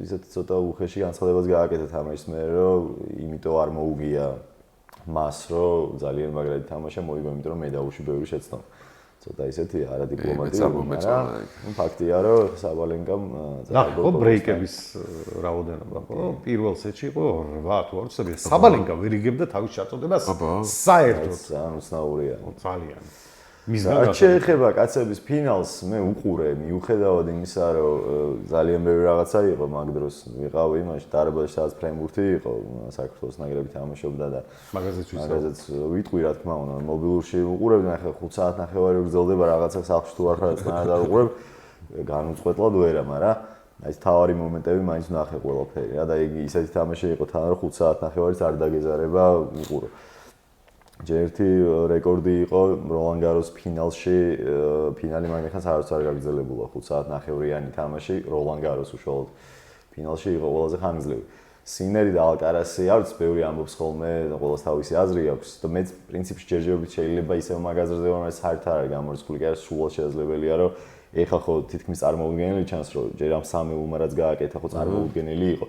ისეთ ცოტა უხეში განცხადებას გააკეთა თამაშის მე, რომ იმიტომ არ მოუგია მას, რომ ძალიან მაგრად თამაშა მოიგო, იმიტომ რომ მედაუში ბევრი შეცდომა. ცოტა ისეთი არა დიპლომატიური, მაგრამ ფაქტია რომ საბალენკამ წააგო. ხო, ბრეიკების რაოდენობა ხო? პირველ სეტში იყო 8 თუ 8 საბალენკა ვერ იგებდა თავის ჩაწოდებას საერთოდ. ძალიან უცნაურია. ძალიან. მისგან შეეხება კაცების ფინალს, მე უყურე, მიუხედავად იმისა, რომ ძალიან ბევრი რაღაცა იყო მაგ დროს. ვიყავი იმაში დარბაზში, სადაც ფრენბურთი იყო, საქართველოს ნაკრები თამაშობდა და მაგაზეც ვიტყვი რა თქმა უნდა, მობილურში უყურებდი, ახლა 5 საათ ნახევარი გრძელდება რაღაცა სახლში თუ არ ხარ და უყურებ, განუწყვეტლად ვერა, მაგრამ აი ეს თავარი მომენტები მაინც ნახე ყველაფერი რა და იგი ისეთი თამაში იყო თან რომ 5 საათ ნახევარიც არ დაგეზარება უყურო. ერთი რეკორდი იყო როლან გაროს ფინალში, ფინალი მაგახანს არც არ გაგრძელებულა 5 საათ ნახევრიანი თამაში როლან გაროს უშუალოდ ფინალში იყო ყველაზე ხანგრძლივი. სინერი და ალკარასი არც ბევრი ამბობს ხოლმე, ყველას თავისი აზრი აქვს და მე პრინციპში ჯერჯერობით შეიძლება ისევ მაგ აზრზე ვარ, მაგრამ საერთოდ არ არის გამორიცხული, კი არა სულ შეძლებელია რომ ეხლა ხო თითქმის წარმოუდგენელი ჩანს რომ ჯერ ამ სამეულმა რაც გააკეთა ხო წარმოუდგენელი იყო.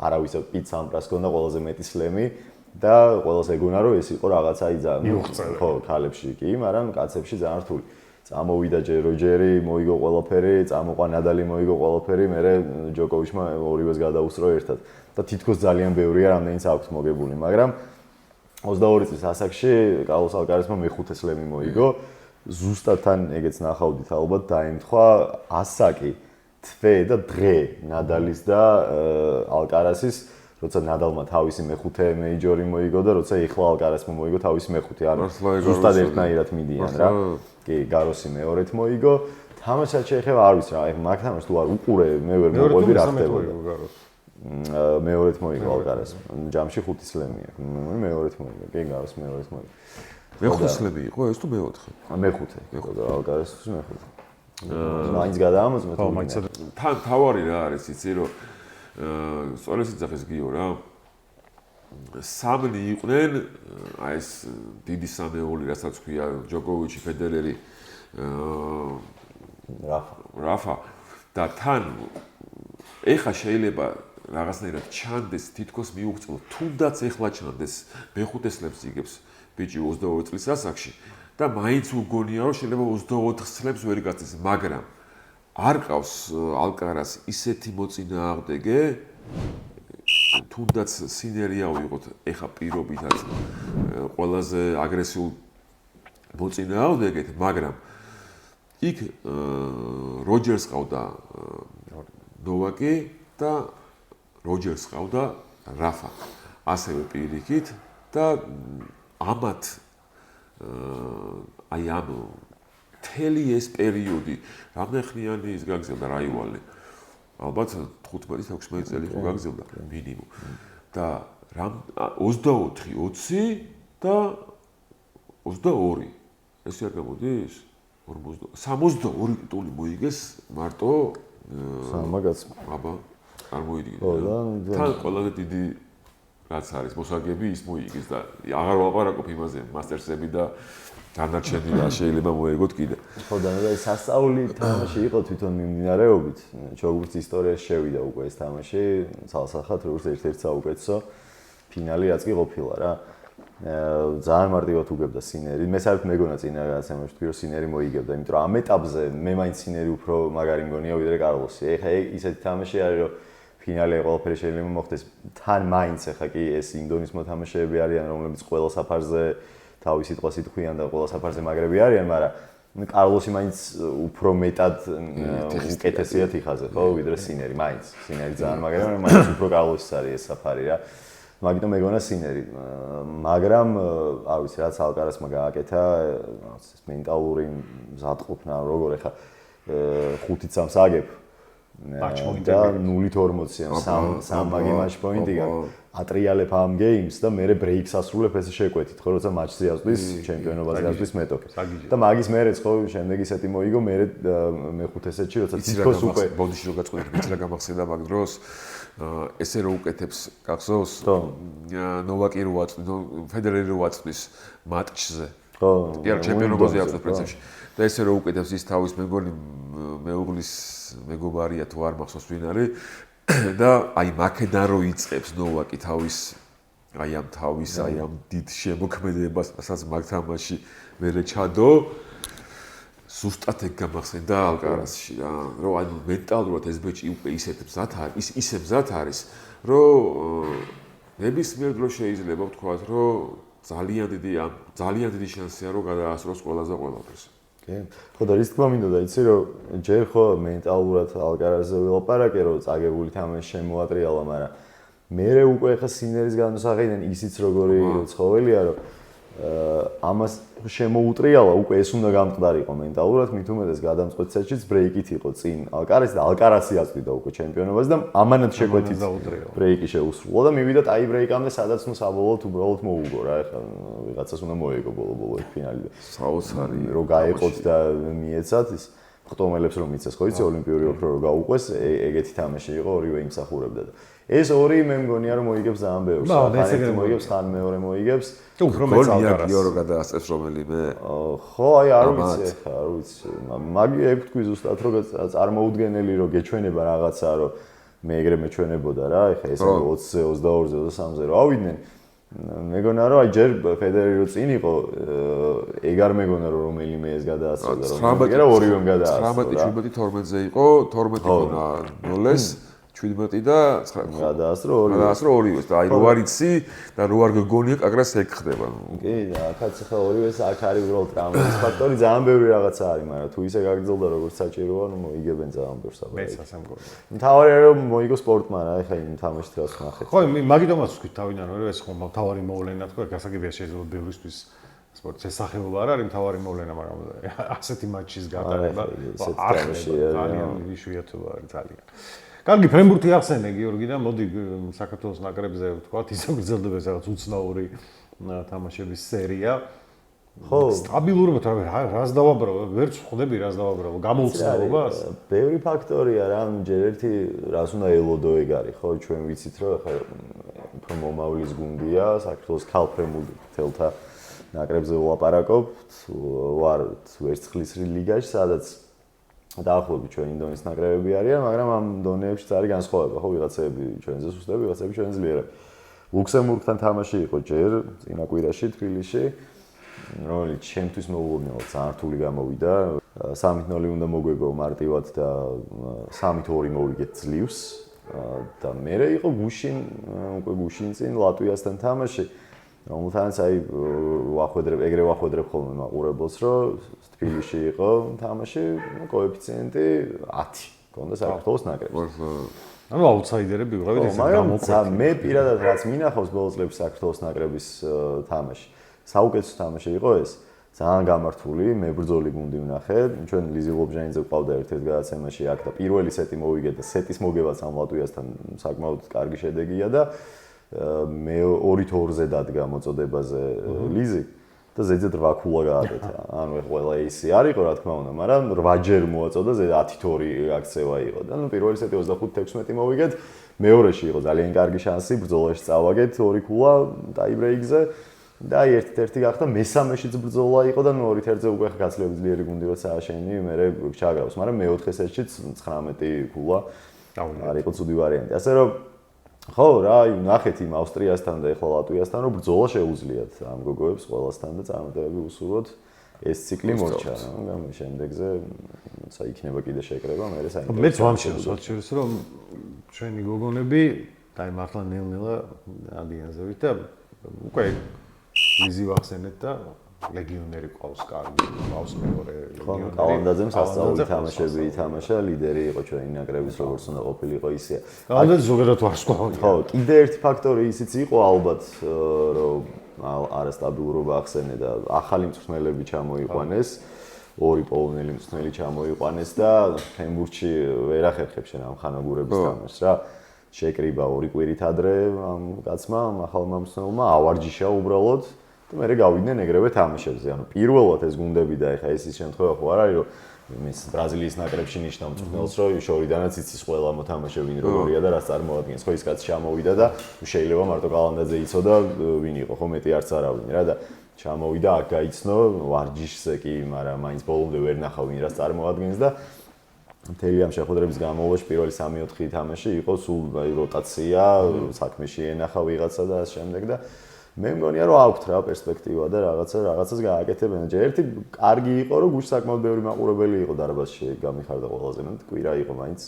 არავის პიტ სამპრას ქონდა ყველაზე მეტი სლემი და ყველას ეგონა რომ ეს იყო რაღაცა იზა ხო ქალებში კი, მაგრამ კაცებში ძალიან რთული. წამოვიდა ჯეროჯერი, მოიგო ყველაფერი, წამოყვა ნადალი მოიგო ყველაფერი, მერე ჯოკოვიჩმა ორივეს გადაუსწრო ერთად და თითქოს ძალიან ბევრია რამდენიც აქვს მოგებული, მაგრამ 22 წლის ასაკში კარლოს ალკარასმა მეხუთე სლემი მოიგო. ზუსტად თან ეგეც ნახავდით ალბათ დაემთხვა ასაკი, თვე და დღე ნადალის და ალკარასის, როცა ნადალმა თავისი მეხუთე მეიჯორი მოიგო და როცა ეხლა ალკარასმა მოიგო თავისი მეხუთე, ანუ ზუსტად ერთნაირად მიდიან რა. კი, გაროსი მეორედ მოიგო. თამაშად შეეხება არ ვიცი რა, აი მაგ თამაშს თუ არ უყურე, მე ვერ მოყვები რა ხდებოდა. მეორედ მოიგო ალკარასმა. ჯამში 5 სლემი აქვს. მეორედ მოიგო. კი, გაროს მეორედ მოიგო. მეხუთე სლემი იყო ეს თუ მეოთხე? მეხუთე. ალკარასთვის მეხუთე. მაინც გადაამოწმეთ. ხო, მაინც თან თავარი რა არის, იცი რომ სწორედ სიძახის გიო რა. სამნი იყვნენ, აი ეს დიდი სამეული, რასაც ქვია ჯოკოვიჩი, ფედერერი, რაფა და თან ეხა შეიძლება რაღაცნაირად ჩანდეს, თითქოს მიუღწევ, თუნდაც ეხლა ჩანდეს, მეხუთე სლემს იგებს ბიჭი 22 წლის ასაკში და მაინც უგონია რომ შეიძლება 24 სლემს ვერ გაწეს, მაგრამ არ ყავს ალკარას ისეთი მოწინააღმდეგე, თუნდაც სინერია ვიყოთ ეხა პირობითად ყველაზე აგრესიულ მოწინააღმდეგეთ, მაგრამ იქ როჯერს ყავდა ნოვაკი და როჯერს ყავდა რაფა. ასევე პირიქით და ამათ აი ამ მთელი ეს პერიოდი რამდენხნიანი ის გაგზავნა რაივალი. ალბათ 15-16 წელი ხო გაგზავნა მინიმუმ. და 24-20 და 22. ეს არ გამოდის? 62 ტიტული მოიგეს მარტო სამაგაც. აბა არ მოიდგინე. თან ყველაზე დიდი რაც არის მოსაგები ის მოიგეს და აღარ ვაპარაკობ იმაზე მასტერსები და დანარჩენი რა შეიძლება მოეგოთ კიდე. ხო და ეს სასწაული თამაში იყო თვითონ მიმდინარეობით. ჩოგბურთის ისტორიაში შევიდა უკვე ეს თამაში, ცალსახად როგორც ერთ-ერთი საუკეთესო ფინალი რაც კი ყოფილა რა. ძალიან მარტივად უგებდა სინერი. მე საერთოდ მეგონა წინა გადაცემებში თქვი რომ სინერი მოიგებდა, იმიტომ რომ ამ ეტაპზე მე მაინც სინერი უფრო მაგარი მგონია ვიდრე კარლოსი. ეხა ისეთი თამაში არის რომ ფინალი ყველაფერი შეიძლება მოხდეს თან მაინც ეხა კი ეს ინდონის მოთამაშეები არიან რომლებიც ყველა საფარზე თავის სიტყვას იტყვიან და ყველა საფარზე მაგრები არიან, მაგრამ კარლოსი მაინც უფრო მეტად უკეთესია თიხაზე, ხო, ვიდრე სინერი, მაინც. სინერი ძალიან მაგრია, მაგრამ მაინც უფრო კარლოსის არის ეს საფარი რა. მაგიტომ მეგონა სინერი. მაგრამ არ ვიცი, რაც ალკარასმა გააკეთა, რაღაც ეს მენტალური მზადყოფნა, როგორ ეხა 5-3 აგებ და 0-40-იან, 3 მაგი match point-ი ატრიალებ ამ games და მე break-ს ასრულებ ესე შეკვეთით, ხო, როცა match-ზე ასვლის, ჩემპიონობაზე ასვლის მეტოქე. და მაგის მერეც ხო, შემდეგი სეტი მოიგო, მე მეხუთე სეტში, როცა თითქოს უკვე ბოდიში რო გაწყობთ, ვიცი რა გამახსენდა მაგ დროს. ესე რო უკეთებს გახსოვს? ნოვაკი რო ფედერერი რო აწვის მატჩზე. ხო, კი არა, ჩემპიონობაზე აწვის პრინციპში. და ესე რო უკეთებს ის თავის მეგონი მეუღლის მეგობარია თუ არ მახსოვს ვინ არის და აი მაკედან რო იწყებს ნოვაკი თავის აი ამ დიდ შემოქმედებას მაგ თამაში მერე ჩადო ზუსტად ეგ გამახსენდა ალკარასში რა რომ აი მენტალურად ეს ბეჭი უკვე ისე მზად არის რომ ნებისმიერ დროს შეიძლება ვთქვათ რომ ძალიან დიდი შანსია რომ გადაასწროს ყველაზე ყველაფერს კი. ხო და რის თქმა მინდოდა იცი რომ ჯერ ხო მენტალურად ალკარაზზე ვილაპარაკე რომ წაგებული თამაში შემოატრიალა, მაგრამ მე უკვე ხა სინერის განსაღიდან ისიც როგორი ცხოველია რომ ამას შემოუტრიალა უკვე ეს უნდა გამყდარიყო მენტალურად, მით უმეტეს გადამწყვეტ სეტშიც ბრეიკით იყო წინ ალკარაზი და ალკარაზი აწვიდა უკვე ჩემპიონობას და ამანად შეკვეთით ბრეიკი შეუსრულა და მივიდა ტაი ბრეიკამდე, სადაც ნუ საბოლოოდ უბრალოდ მოუგო რა, ეხლა ვიღაცას უნდა მოეგო ბოლო ფინალი. საოცარი რო გაეყოთ და მიეცათ ის ხტომელებს რომ მიცეს, ხო იცი ოლიმპიური ოქრო რო გაუყვეს, ეგეთი თამაში იყო, ორივე იმსახურებდა და ეს ორი მე მგონია რომ მოიგებს ძალიან ბევრს. ხან მოიგებს, ხან მეორე მოიგებს. უფრო მეც ალკარაზი. გიორო გადაასწრებს რომელიმე. ხო, აი არ ვიცი ხა, არ ვიცი. მაგია ეგ თქვი ზუსტად რომ წარმოუდგენელი რომ გეჩვენება რაღაცა რომ მე ეგრე მეჩვენებოდა რა, ეხა ეს 20-ზე, 22-ზე, 23-ზე რო ავიდნენ. მეგონა რომ აი ჯერ ფედერერი რო წინ იყო, ეგ არ მეგონა რომ რომელიმე ეს გადაასწრა რომ ეგრე ორივემ გადაასწრა. 19, 17, 12-ზე იყო, 12 იქნა ნოლეს 17 და 9 გადაასწრო ორივეს და აი რო არ იცი და რო არ გეგონია კაკრას ეგ ხდება. კი და აქაც ხა ორივეს აქ არის უბრალოდ ტრამვის ფაქტორი, ძალიან ბევრი რაღაცა არის, მაგრამ თუ ისე გაგრძელდა როგორც საჭიროა, ნუ მოიგებენ ძალიან ბევრს აბა. მეც ასე მგონია. მთავარია რომ მოიგო სპორტმა რა, ეხა იმ თამაშს თავს ნახეთ. ხო, მაგიტომაც ვთქვით თავიდან რომ ეს ხომ მთავარი მოვლენა თქვა, გასაგებია შეიძლება ბევრისთვის სპორტის სახეობა არ არის მთავარი მოვლენა, მაგრამ ასეთი მატჩის გატარება ძალიან იშვიათობა არის ძალიან. კარგი, ფრენბურთი ახსენე გიორგი და მოდი საქართველოს ნაკრებზე ვთქვათ, ისე გრძელდება რაღაც უცნაური თამაშების სერია. ხო, სტაბილურობად რას დავაბრალო, ვერც ხვდები რას დავაბრალო, გამოუცნაურობას? ბევრი ფაქტორია რა, ჯერ ერთი რას უნდა ელოდო ეგ არის, ხო, ჩვენ ვიცით რომ ახლა უფრო მომავლის გუნდია, საქართველოს ქალფრენბურთელთა ნაკრებზე ვლაპარაკობთ, ვართ ვერცხლის ლიგაში, სადაც დაახლოებით ჩვენ ინდოეთის ნაკრებები არიან, მაგრამ ამ დონეებში არის განსხვავება, ხო, ვიღაცები ჩვენზე სუსტები, ვიღაცები ჩვენ ძლიერები. ლუქსემბურგთან თამაში იყო ჯერ წინა კვირაში თბილისში, რომელიც ჩემთვის მოულოდნელად ძალიან რთული გამოვიდა. 3-0 უნდა მოგვეგო მარტივად და 3-2 მოვიგეთ ძლივს და მერე იყო გუშინ, უკვე გუშინ წინ ლატვიასთან თამაში, რომელთანაც აი ეგრე ვახვედრებ ხოლმე მაყურებელს, რომ თბილისში იყო თამაში, კოეფიციენტი 10 გონდა საქართველოს ნაკრებს. ანუ აუთსაიდერები ვიყავით ესე გამოკვეთილი. მე პირადად რაც მინახავს ბოლო წლებში საქართველოს ნაკრების თამაში. საუკეთესო თამაში იყო ეს. ძალიან გამართული, მებრძოლი გუნდი ვნახე. ჩვენ ლიზი ლობჟანიძე ყავდა ერთ-ერთ გადაცემაში აქ და პირველი სეტი მოვიგეთ და სეტის მოგებაც ამ ლატვიასთან საკმაოდ კარგი შედეგია და მე 2-2-ზე დადგა მოწოდებაზე ლიზი და ზედზე 8 ქულა გააკეთა. ანუ ყველა ისე არ იყო რა თქმა უნდა, მაგრამ 8 ჯერ მოაწოდა, ზედ 10-2 აქცევა იყო და ნუ პირველი სეტი 25-16 მოვიგეთ. მეორეში იყო ძალიან კარგი შანსი, ბრძოლაში წავაგეთ 2 ქულა ტაიბრეიკზე და ერთ-ერთი გახდა მესამეშიც ბრძოლა იყო და ნუ 2-1-ზე უკვე გაცილებით ძლიერი გუნდი როცა აშენი, მე ჩაგრავს, მაგრამ მეოთხე სეტშიც 19 ქულა არ იყო ცუდი ვარიანტი. ასე რომ ხო რა, ნახეთ იმ ავსტრიასთან და ეხლა ლატვიასთან, რომ ბრძოლა შეუძლიათ ამ გოგოებს ყველასთან და წარმატებები უსურვოთ. ეს ციკლი მორჩა, რა, შემდეგზე ცა იქნება კიდე შეკრება, მე საინტერესო. მეც ვამშევ საერთოდ რომ ჩვენი გოგონები აი მართლა ნელ-ნელა ადიანზევით და უკვე ლიზი ვახსენეთ და ლეგიონერი ყავს კარგი, ყავს მეორე ლეგიონერი. კალანდაძემ სასწაული თამაშები ითამაშა, ლიდერი იყო ჩვენი ნაკრების, როგორც უნდა ყოფილიყო ისეა. კალანდაძე ზოგადად ვარსკვლავია. ხო, კიდე ერთი ფაქტორი ისიც იყო ალბათ, რომ არასტაბილურობა ახსენე და ახალი მწვრთნელები ჩამოიყვანეს, ორი პოლონელი მწვრთნელი ჩამოიყვანეს და ფრენბურთში ვერ ახერხებს შენ ამ ხანაგურების თამაშს რა. შეკრიბა 2 კვირით ადრე ამ კაცმა, ამ ახალმა მწვრთნელმა ავარჯიშა უბრალოდ და მე გავიდნენ ეგრევე თამაშებზე. ანუ პირველად ეს გუნდები და ეხა ეს ის შემთხვევა ხო არ არის რომ მის ბრაზილიის ნაკრებში ნიშნავ მწვრთნელს რომ შორიდანაც იცის ყველა მოთამაშე ვინ როგორია და რას წარმოადგენს. ხო ის კაცი ჩამოვიდა და შეიძლება მარტო კალანდაძე იცოდა ვინ იყო, ხო მეტი არც არავინ რა და ჩამოვიდა აქ გაიცნო ვარჯიშზე კი, მაგრამ მაინც ბოლომდე ვერ ნახავ ვინ რას წარმოადგენს და მთელი ამ შეხვედრების განმავლობაში პირველი 3-4 თამაში იყო სულ როტაცია, საქმეში ენახა ვიღაცა და ამ შემდეგ და მე მგონია რომ აქვთ რა პერსპექტივა და რაღაცას გააკეთებენ. ერთი კარგი იყო რომ გუშინ საკმაოდ ბევრი მაყურებელი იყო დარბაზში, გამიხარდა ყველაზე მეტ კვირა იყო მაინც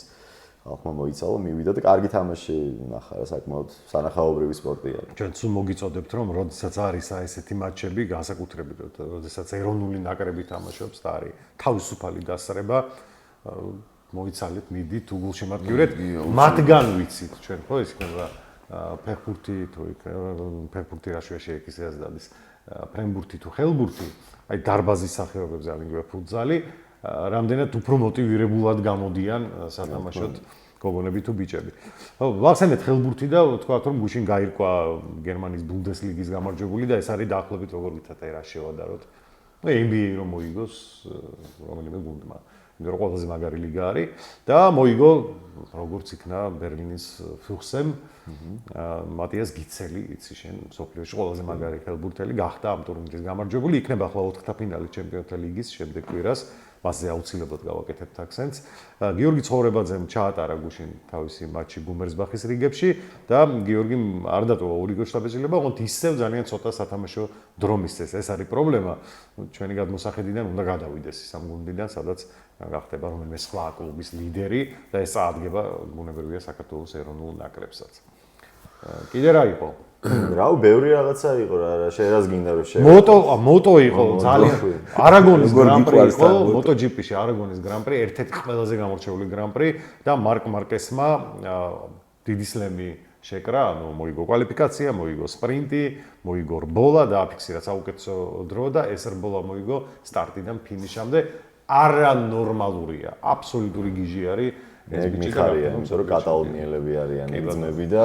ხალხმა მოიცალა, მივიდა და კარგი თამაში ნახა რა, საკმაოდ სანახაობრივი სპორტია. ჩვენ სულ მოგიწოდებთ რომ როდესაც არის ესეთი მატჩები, განსაკუთრებით როდესაც ეროვნული ნაკრები თამაშობს და არის თავისუფალი დასწრება, მოიცალეთ, მიდით უგულშემატკივრად, მათგან ვიცით ჩვენ ხო ის იქნება ფეხბურთი თუ ფეხბურთი რაშვაში ეკისეას დადის ფრენბურთი თუ ხელბურთი, აი დარბაზის სახეობებზე ამიგივე ფუტზალი, რამდენად უფრო მოტივირებულად გამოდიან სათამაშოდ გოგონები თუ ბიჭები. ვახსენეთ ხელბურთი და თქვათ რომ გუშინ გაირკვა გერმანიის ბუნდესლიგის გამარჯვებული და ეს არის დაახლოებით როგორ ვითათ აი რა შევადაროთ. NBA რომ მოიგოს რომელიმე გუნდმა. იმიტომ რომ ყველაზე მაგარი ლიგა არის და მოიგო როგორც იქნა ბერლინის ფუხსემ მატიას გიცელი, იცი შენ სოფლიოში ყველაზე მაგარი ხელბურთელი გახდა ამ ტურნირის გამარჯვებული, იქნება ახლა 4-თა ფინალი ჩემპიონთა ლიგის შემდეგ კვირას. მასზე აუცილებლად გავაკეთებთ აქცენტს. გიორგი ცხოვრებაძემ ჩაატარა გუშინ თავისი მატჩი გუმერსბახის რიგებში და გიორგიმ არ დატოვა ურიგოს შტაბეჭდილება, ოღონდ ისევ ძალიან ცოტა სათამაშო დრო მისცეს. ეს არის პრობლემა. ჩვენი გადმოსახედიდან უნდა გადავიდეს ის ამ გუნდიდან, სადაც გახდება რომელიმე სხვა კლუბის ლიდერი და ეს წაადგება ბუნებრივია საქართველოს ეროვნულ ნაკრებსაც. კიდე რა იყო? რაუ, ბევრი რაღაცა იყო რა, შენ რას გინდა რომ მოტო იყო ძალიან არაგონის გრან-პრი იყო, MotoGP-ში არაგონის გრან-პრი, ერთ-ერთი ყველაზე გამორჩეული გრან-პრი და მარკ მარკესმა დიდი სლემი შეკრა, ანუ მოიგო კვალიფიკაცია, მოიგო სპრინტი, მოიგო რბოლა და აფიქსირა საუკეთესო დრო და ეს რბოლა მოიგო სტარტიდან ფინიშამდე. არანორმალურია, აბსოლუტური გიჟი არის. ეს მიხარია, იმიტომ რომ კატალონიელები არიან ძმები და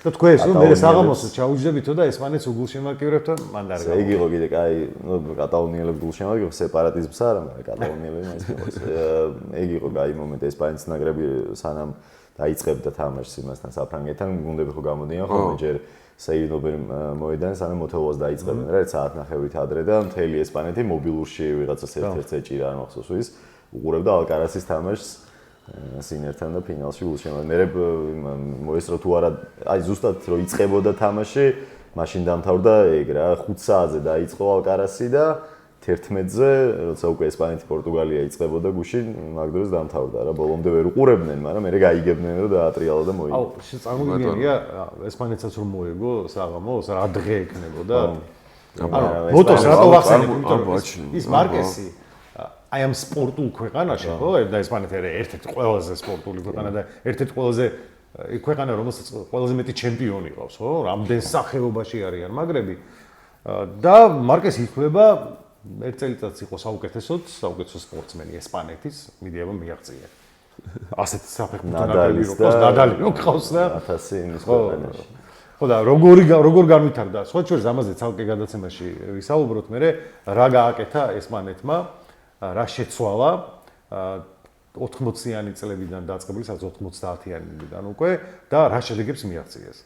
თქვენ რომ მე საღამოსო ჩაუჯდებითო და ესპანეთს უგულშემატკივრებთ მან არ გაიგო. ეგ იყო კიდე კაი, ნუ კატალონიელები გულშემატკივრებთ, სეპარატიზმს არა, მაგრამ კატალონიელები მაინც იყოს. ეგ იყო კაი მომენტი, ესპანეთის ნაკრები სანამ დაიწყებდა თამაშს იმასთან საფრანგეთთან, გუნდები ხო გამოდიან ხოლმე ჯერ საიდნობერ მოედანს, სანამ მოთხოვას დაიწყებდნენ რა, საათნახევრით ადრე და მთელი ესპანეთი მობილურში ვიღაცას ერთ-ერთ ეჭირა არ მახსოვს ვის, უყურებდა ალკარასის თამაშს სინერთან და ფინალში ულშემატკივრად. მე მოესწრო თუ არა, აი ზუსტად რო იწყებოდა თამაში, მაშინ დამთავრდა ეგ რა, 5 საათზე დაიწყო ალკარასი და 11-ზე, როცა უკვე ესპანეთი პორტუგალია იწყებოდა გუშინ, მაგ დროს დამთავრდა რა, ბოლომდე ვერ უყურებდნენ, მაგრამ მე გაიგებდნენ რომ დაატრიალა და მოიგო. აუ, წარმოგიდგენია, ესპანეთსაც რომ მოეგო საღამოს, რა დღე ექნებოდა. მოტოს რატო ვახსენებ, იმიტომ რომ ის მარკესი აი ამ სპორტულ ქვეყანაში, ხო, და ესპანეთი არის ერთ-ერთი ყველაზე სპორტული ქვეყანა და ერთ-ერთი ყველაზე ქვეყანა, რომელსაც ყველაზე მეტი ჩემპიონი ყავს, ხო? რამდენ სახეობაში არიან მაგრები. და მარკესი ითვლება ერთ წელიწადს იყო საუკეთესო სპორტსმენი ესპანეთის, მიდი აბა მიაღწია. ასეთი საფეხბურთო ნაკრები რო ყავს, ნადალი რო ყავს და 1000 იმის ქვეყანაში. ხო და როგორ განვითარდა? სხვა შორის ამაზე ცალკე გადაცემაში ვისაუბროთ, მე რა გააკეთა ესპანეთმა, რა შეცვალა 80-იანი წლებიდან დაწყებული, სადაც 90-იანიდან უკვე და რა შედეგებს მიაღწიეს.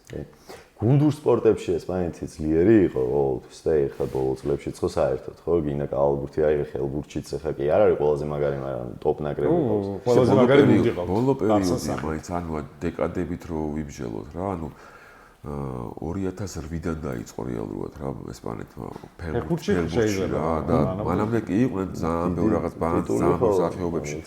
გუნდურ სპორტებში ესპანეთი ძლიერი იყო ყოველთვის და ეხლა ბოლო წლებშიც ხო საერთოდ ხო გინდა კალბურთი აი ხელბურთშიც ეხლა კი არ არის ყველაზე მაგარი, მაგრამ ტოპ ნაკრები ყავს. ყველაზე მაგარი გუნდი ყავს. ბოლო პერიოდში მაინც ანუ დეკადებით რო ვიბჟელოთ რა, ანუ 2008-დან დაიწყო რეალურად რა ესპანეთმა ფეხბურთში რა და მანამდე კი იყვნენ ძალიან ბევრი რაღაც ძალიან ბევრ სახეობებში.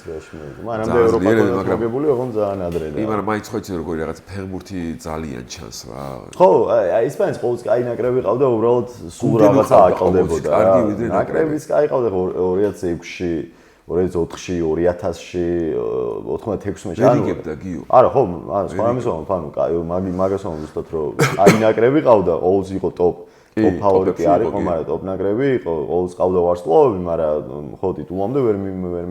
მანამდე ევროპაში მაგრებული ოღონდ ძალიან ადრე და. მაგრამ მაინც ხო იცი როგორი რაღაც ფეხბურთი ძალიან ჩანს რა. ხო, აი ესპანეთს ყოველთვის კაი ნაკრები ყავდა, უბრალოდ სულ რაღაცა აკლდებოდა. ნაკრებიც კაი ყავდა 2006-ში 2004-ში, 2000-ში, 96-ში. რიგებდა გიო. არა, ხო, სხვა ამისო, ანუ მაგას ვამბობ ზუსტად რომ აი ნაკრები ყავდა, ყოველს იყო ტოპ ფავორიტი არ იყო, მაგრამ ტოპ ნაკრები იყო, ყოველს ყავდა ვარსკვლავები, მაგრამ ხო ტიტულამდე ვერ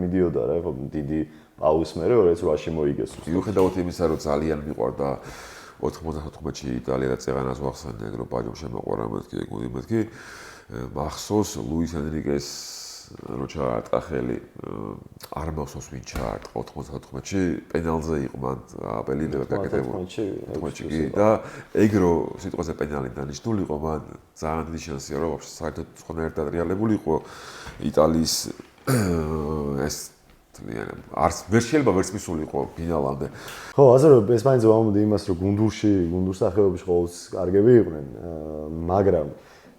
მიდიოდა რა, ხო დიდი პაუზის მერე 2008-ში მოიგეს. მიუხედავად იმისა, რომ ძალიან მიყვარდა 94-ში იტალია და წეღანას ვახსენე, რომ ბაჯომ შემოყვარა მეთქი, მახსოვს ლუის ენრიკეს რო ჩაარტყა ხელი, არ მახსოვს ვინ ჩაარტყა 94-ში, პენალზე იყო მან აპელინება გაკეთებული. 94-ში და ეგ რო სიტყვაზე პენალი დანიშნული იყო, მან ძალიან დიდი შანსია რომ ვაფშე საერთოდ სხვანაირად რეალებულიყო იტალიის ეს არც ვერ შეიძლება ვერც მისულიყო ფინალამდე. ხო, ასე რომ ესპანეთზე ვამბობდი იმას, რომ გუნდურ სახეობებში ყოველთვის კარგები იყვნენ, მაგრამ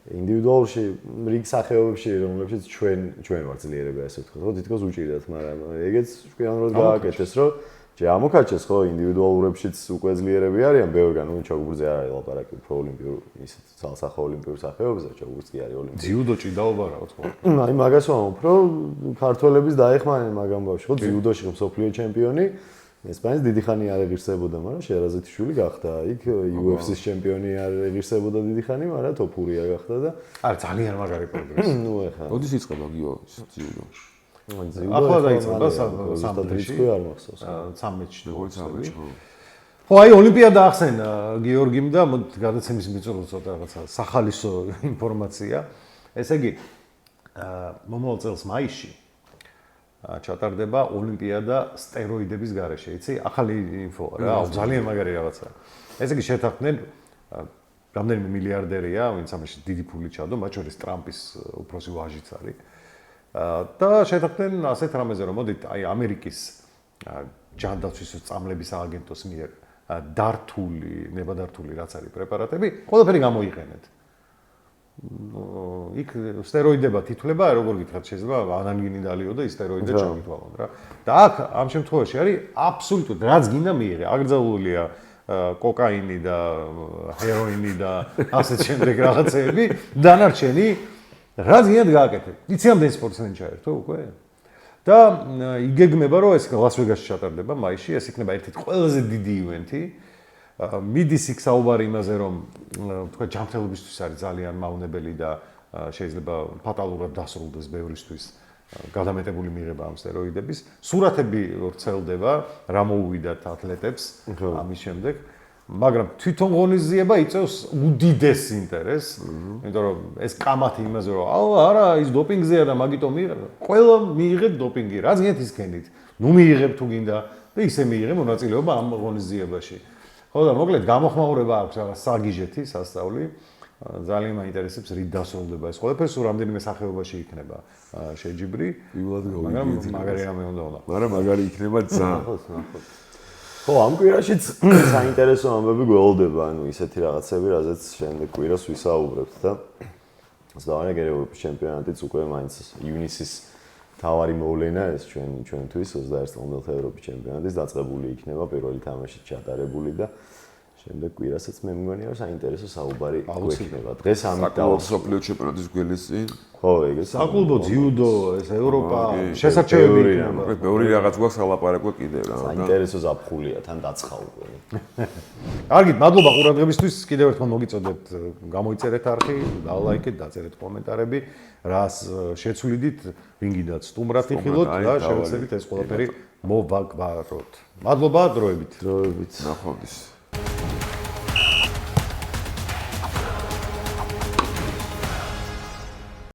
ინდივიდუალში რიგ სახეობებში რომლებშიც ჩვენ ვართ ძლიერები ასე ვთქვათ, ხო თითქოს უჭირდათ, მაგრამ ეგეც თქვენ რომ გააკეთეს, რომ ჯერ ამოქაჩეს ხო ინდივიდუალურებშიც უკვე ძლიერები არიან ბევრგან, ნუ ჩოგბურთზე არ არის ლაპარაკი უფრო ოლიმპიურ ისეთ ძალსახო ოლიმპიურ სახეობებზე, ჩოგბურთს კი არის ოლიმპიური. ძიუდო ჭიდაობა რა თქმა უნდა. აი მაგას ვამბობ, რომ ქართველების დაეხმარნენ მაგამ ბავშვი, ხო ძიუდოში მსოფლიო ჩემპიონი ესპანეთის დიდი ხანი არ ეღირსებოდა, მაგრამ შერაზეთიშვილი გახდა. იქ UFC-ის ჩემპიონი არ ეღირსებოდა დიდი ხანი, მაგრამ თოფურია გახდა და არა ძალიან მაგარი პროგრესი. ნუ ეხლა. როდის იწყება გიო ძიუდო? ახლა დაიწყება სამთში. არ მახსოვს. 13-ში. როგორც ამბობ. ხო, აი ოლიმპიადა ახსენა გიორგიმ და გადაცემის მიწურულს ცოტა რაღაცა სახალისო ინფორმაცია. ესე იგი, მომავალ წელს მაისში ჩატარდება ოლიმპიადა სტეროიდების გარეშე, იცი? ახალი ინფოა რა, ძალიან მაგარი რაღაცა. ესე იგი, შეთანხმდნენ რამდენიმე მილიარდერია, ვინც ამაში დიდი ფული ჩადო, მათ შორის ტრამპის უფროსი ვაჟიც არის. და შეთანხმდნენ ასეთ რამეზე, რომ მოდით, აი ამერიკის ჯანდაცვის წამლების ააგენტოს მიერ ნებადართული რაც არის პრეპარატები, ყველაფერი გამოიყენეთ. იქ სტეროიდებად ითვლება, როგორ გითხრათ, შეიძლება ანალგინი დალიო და ის სტეროიდები ჩავიტვალონ რა. და აქ ამ შემთხვევაში არის აბსოლუტურად რაც გინდა მიიღე. აკრძალულია კოკაინი და ჰეროინი და ასეთ შემდეგ რაღაცეები, დანარჩენი რაც გინდათ გააკეთეთ. იცი ამდენ სპორტსმენი ჩაერთო უკვე? და იგეგმება, რომ ეს ლას-ვეგასში ჩატარდება მაისში, ეს იქნება ერთ-ერთი ყველაზე დიდი ივენთი. მიდის იქ საუბარი იმაზე, რომ თქვა ჯანმრთელობისთვის არის ძალიან მავნებელი და შეიძლება ფატალურად დასრულდეს ბევრისთვის გადამეტებული მიღება ამ სტეროიდების. სურათები ვრცელდება, რა მოუვიდათ ათლეტებს ამის შემდეგ, მაგრამ თვითონ ღონისძიება იწევს უდიდეს ინტერესს, იმიტომ რომ ეს კამათი იმაზე, რომ არა, ის დოპინგზეა და მაგიტომ მიიღებ, ყველა მიიღებ დოპინგი, რაც გინდათ ის გენით. ნუ მიიღებ თუ გინდა და ისე მიიღებ მონაწილეობა ამ ღონისძიებაში. ხო და მოკლედ გამოხმაურება აქვს რაღაც საგიჟეთი, სასწაული. ძალიან მაინტერესებს რით დასრულდება ეს ყველაფერი, სულ რამდენიმე სახეობაში იქნება შეჯიბრი. მაგრამ მაგარი რამე უნდა. მაგრამ მაგარი იქნება ძალიან. ხო, ამ კვირაშიც საინტერესო ამბები გველდება, ანუ ისეთი რაღაცები, რაზეც შემდეგ კვირას ვისაუბრებთ და ზღვარგერ ევროპის ჩემპიონატიც უკვე მაინც ივნისის თავარი მოვლენა ეს ჩვენთვის 21 წლამდელთა ევროპის ჩემპიონატის დაწყებული იქნება პირველი თამაში ჩატარებული და შემდეგ კვირასაც მე მგონია რომ საინტერესო საუბარი გვექნება. დღეს ამით მსოფლიო ჩემპიონატის გველის წინ. ხო, ეგეც. საკლუბო ძიუდო, ეს ევროპა შესაძლებელი იქნება. ბევრი რაღაც გვაქვს ალაპარაკო კიდევ რა. საინტერესო ზაფხულია, თან დაცხაულყვე. კარგით, მადლობა ყურადღებისთვის. კიდევ ერთხელ მოგიწოდეთ, გამოიწერეთ არხი, დალაიქეთ, დაწერეთ კომენტარები, რას შეცვლიდით, ვინგიდათ სტუმრად იხილოთ და შევეცდებით ეს ყველაფერი მოვაგვაროთ. მადლობა დროებით. ნახვამდის.